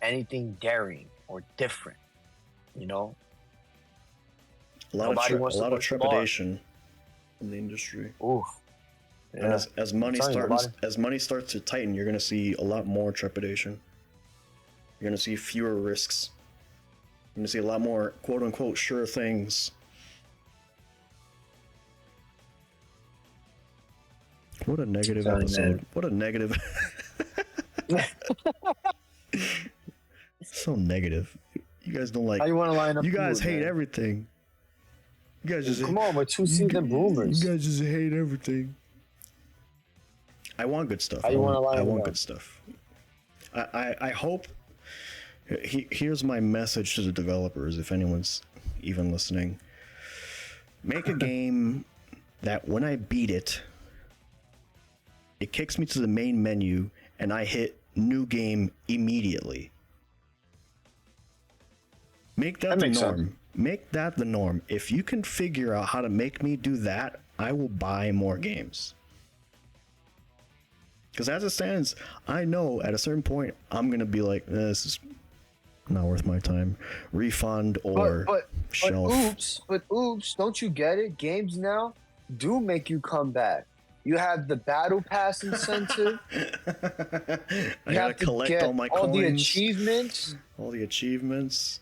anything daring or different, you know? a lot of trepidation in the industry. Oof. Yeah. And as money starts to tighten, you're gonna see a lot more trepidation. You're gonna see fewer risks. You're gonna see a lot more quote unquote sure things. What a negative episode. Man. What a negative. So negative. You guys don't like. How you want to line up? You guys hate everything. You guys just come on, we're 2 seasoned boomers. You guys just hate everything. I want good stuff. How you want to line I want good stuff. I hope. Here's my message to the developers, if anyone's even listening. Make a game that when I beat it, it kicks me to the main menu and I hit new game immediately. Make that the norm. Sense. Make that the norm. If you can figure out how to make me do that, I will buy more games. Because as it stands, I know at a certain point I'm going to be like, this is not worth my time. Refund or shelf. But oops, don't you get it? Games now do make you come back. You have the battle pass incentive. I gotta collect all my coins. All the achievements.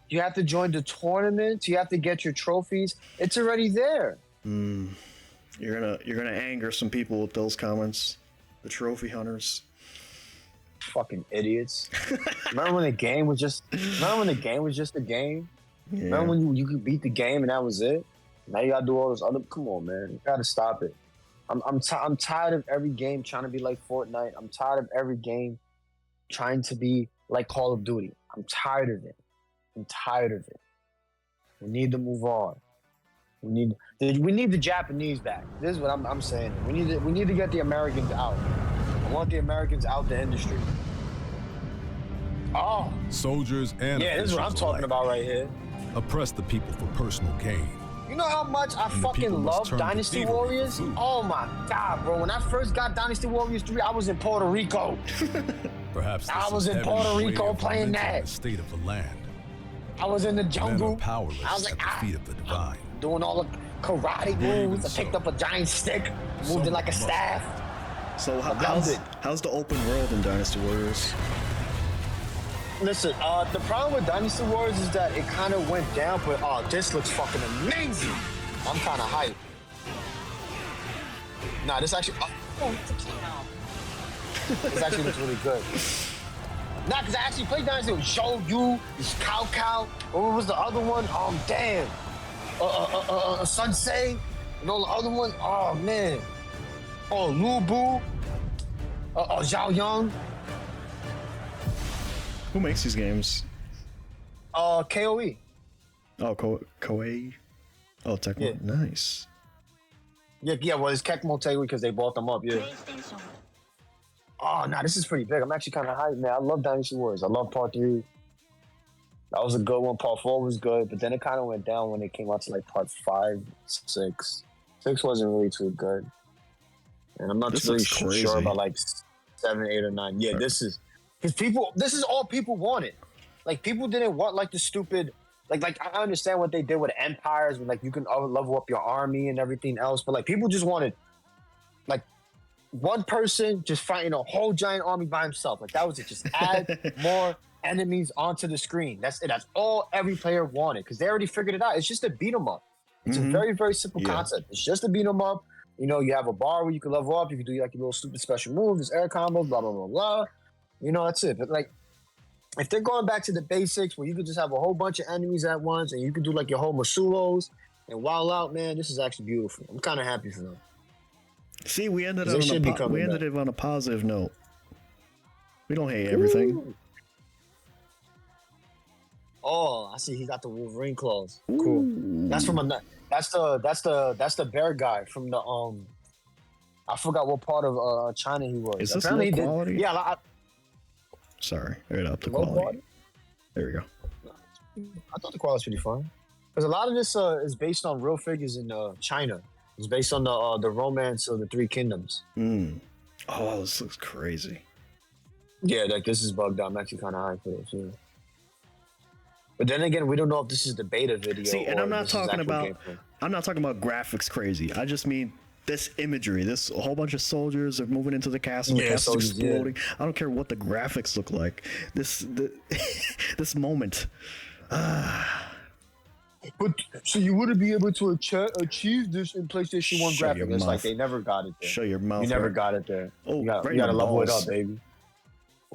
You have to join the tournaments. You have to get your trophies. It's already there. You're gonna anger some people with those comments. The trophy hunters. Fucking idiots. Remember when the game was just a game? Yeah. Remember when you could beat the game and that was it? Now you gotta do all this other. Come on, man. You gotta stop it. I'm tired of every game trying to be like Fortnite. I'm tired of every game trying to be like Call of Duty. I'm tired of it. We need to move on. We need the Japanese back. This is what I'm saying. We need to get the Americans out. I want the Americans out the industry. Oh, soldiers and this is what I'm talking about right here. Oppress the people for personal gain. You know how much I fucking love Dynasty Warriors? Oh my God, bro. When I first got Dynasty Warriors 3, I was in Puerto Rico. Perhaps I was in Puerto Rico playing that. The state of the land. I was in the jungle. Powerless I was like, at the feet of the divine. Doing all the karate moves. I picked up a giant stick, moved it like a staff. So how's the open world in Dynasty Warriors? Listen, the problem with Dynasty Warriors is that it kind of went down, but this looks fucking amazing. I'm kind of hyped. Nah, this actually... this actually looks really good. Nah, because I actually played Dynasty with Shoyu, Cao, what was the other one? Damn. Sunsei, and all the other ones. Oh, man. Oh, Lu Bu. Zhao Yang. Who makes these games? KOE. Oh, Koei. Oh, Tecmo. Yeah. Nice. Yeah, well, it's Tecmo Koei because they bought them up, yeah. Oh, nah, this is pretty big. I'm actually kind of hyped, man. I love Dynasty Warriors. I love Part 3. That was a good one. Part 4 was good, but then it kind of went down when it came out to like Part 5, 6. 6 wasn't really too good. And I'm not really sure about like 7, 8, or 9. Yeah, this is... Because this is all people wanted. Like, people didn't want, like, the stupid... Like I understand what they did with Empires, when, like, you can level up your army and everything else, but, like, people just wanted, like, one person just fighting a whole giant army by himself. Like, that was it. Just add more enemies onto the screen. That's it. That's all every player wanted, because they already figured it out. It's just a beat 'em up. It's a very, very simple concept. It's just a beat 'em up. You know, you have a bar where you can level up. You can do, like, your little stupid special moves, air combos, blah, blah, blah, blah. You know, that's it. But, like, if they're going back to the basics where you could just have a whole bunch of enemies at once and you could do, like, your whole Masulos and wild out, man, this is actually beautiful. I'm kind of happy for them. See, we ended it on a positive note. We don't hate everything. Ooh. Oh, I see. He got the Wolverine claws. Cool. Ooh. That's the bear guy from the I forgot what part of China he was. Is this low quality? Yeah. Sorry, I got up the quality. There we go. I thought the quality was pretty fine. Because a lot of this is based on real figures in China. It's based on the romance of the Three Kingdoms. Oh, this looks crazy. Yeah, like this is bugged out. I'm actually kind of hyped for this. Yeah. But then again, we don't know if this is the beta video. See, and I'm not talking about gameplay. graphics crazy. I just mean this imagery. This a whole bunch of soldiers are moving into the castle. The castle's exploding. Yeah. I don't care what the graphics look like. This moment. But so you wouldn't be able to achieve this in PlayStation 1 graphics. It's like they never got it there. Shut your mouth. You never got it there. Oh, you gotta level it up, baby.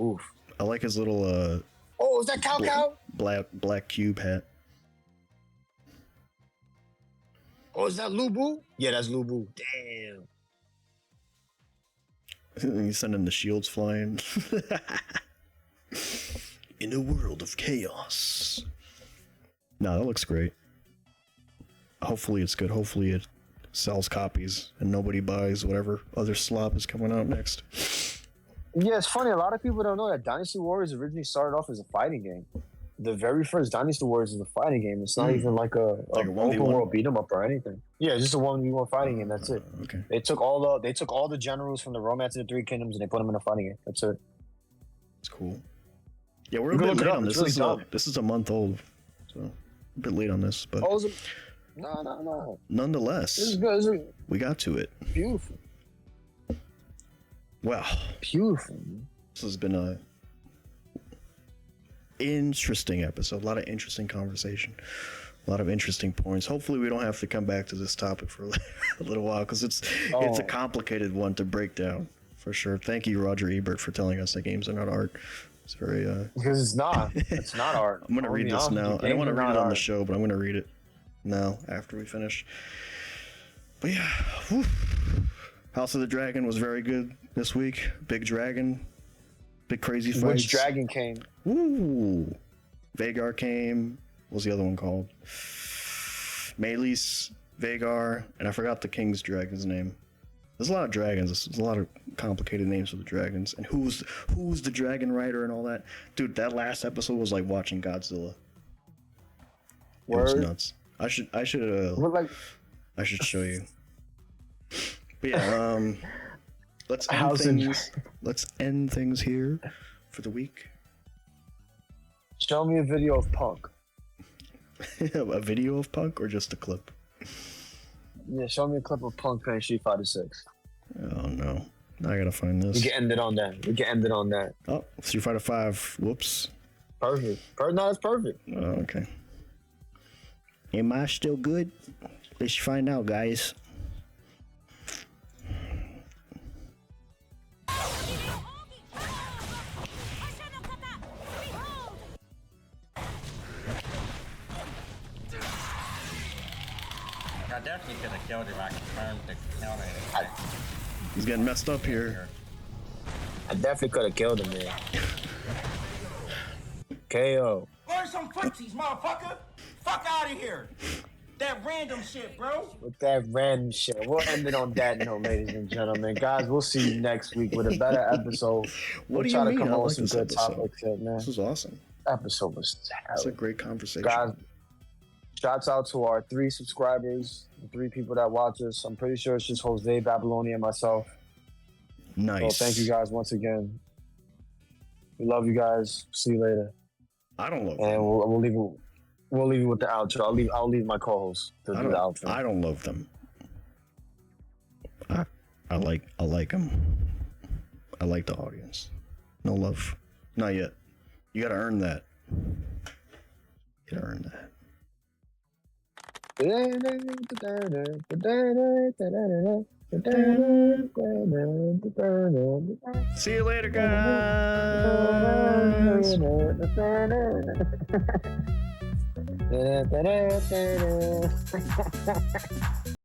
Oof. I like his little Oh, is that cow? Black cube hat. Oh, is that Lubu? Yeah, that's Lubu. Damn. He's sending the shields flying. In a world of chaos. No, that looks great. Hopefully it's good. Hopefully it sells copies and nobody buys whatever other slop is coming out next. Yeah, it's funny. A lot of people don't know that Dynasty Warriors originally started off as a fighting game. The very first Dynasty Warriors is a fighting game. It's not even like a open world beat 'em up or anything. Yeah, it's just a 1v1 fighting game. That's it. Okay. They took all the generals from the Romance of the Three Kingdoms and they put them in a fighting game. That's it. It's cool. Yeah, we're a bit late on this. This is a month old, so a bit late on this, but no. Nonetheless, This is good. we got to it. Beautiful. Wow. Beautiful. This has been a interesting episode. A lot of interesting conversation. A lot of interesting points. Hopefully we don't have to come back to this topic for a little while because it's a complicated one to break down for sure. Thank you, Roger Ebert, for telling us that games are not art. It's very because it's not. It's not art. I'm gonna read this now. I don't want to read it on the show, but I'm gonna read it now after we finish. But yeah, whew. House of the Dragon was very good this week. Big dragon, big crazy fights. Which dragon came? Ooh, Vagar came. What was the other one called? Melis, Vagar, and I forgot the king's dragon's name. There's a lot of dragons. There's a lot of complicated names for the dragons. And who's the dragon rider and all that. Dude, that last episode was like watching Godzilla. It was nuts. I should show you. But yeah, let's end things here for the week. Show me a video of Punk. A video of Punk or just a clip? Yeah, show me a clip of Punk playing Street Fighter 6. Oh no. Now I gotta find this. We can end it on that. Oh, Street Fighter 5. Whoops. Perfect. No, that's perfect. Oh, okay. Am I still good? Let's find out, guys. I definitely could have killed him. I confirmed the counter. He's getting messed up here. I definitely could have killed him, man. KO. Learn some footsies, motherfucker. Fuck out of here. That random shit, bro. With that random shit. We'll end it on that note, ladies and gentlemen. Guys, we'll see you next week with a better episode. We'll try to come up with some good topics here, man. This was awesome. Episode was terrible. It's a great conversation. Guys, shouts out to our 3 subscribers, the 3 people that watch us. I'm pretty sure it's just Jose, Babylonia, and myself. Nice. So thank you guys once again. We love you guys. See you later. I don't love them. And we'll leave it. We'll leave it with the outro. I'll leave my co-host to do the outro. I don't love them. I like them. I like the audience. No love. Not yet. You gotta earn that. You gotta earn that. See you later, guys.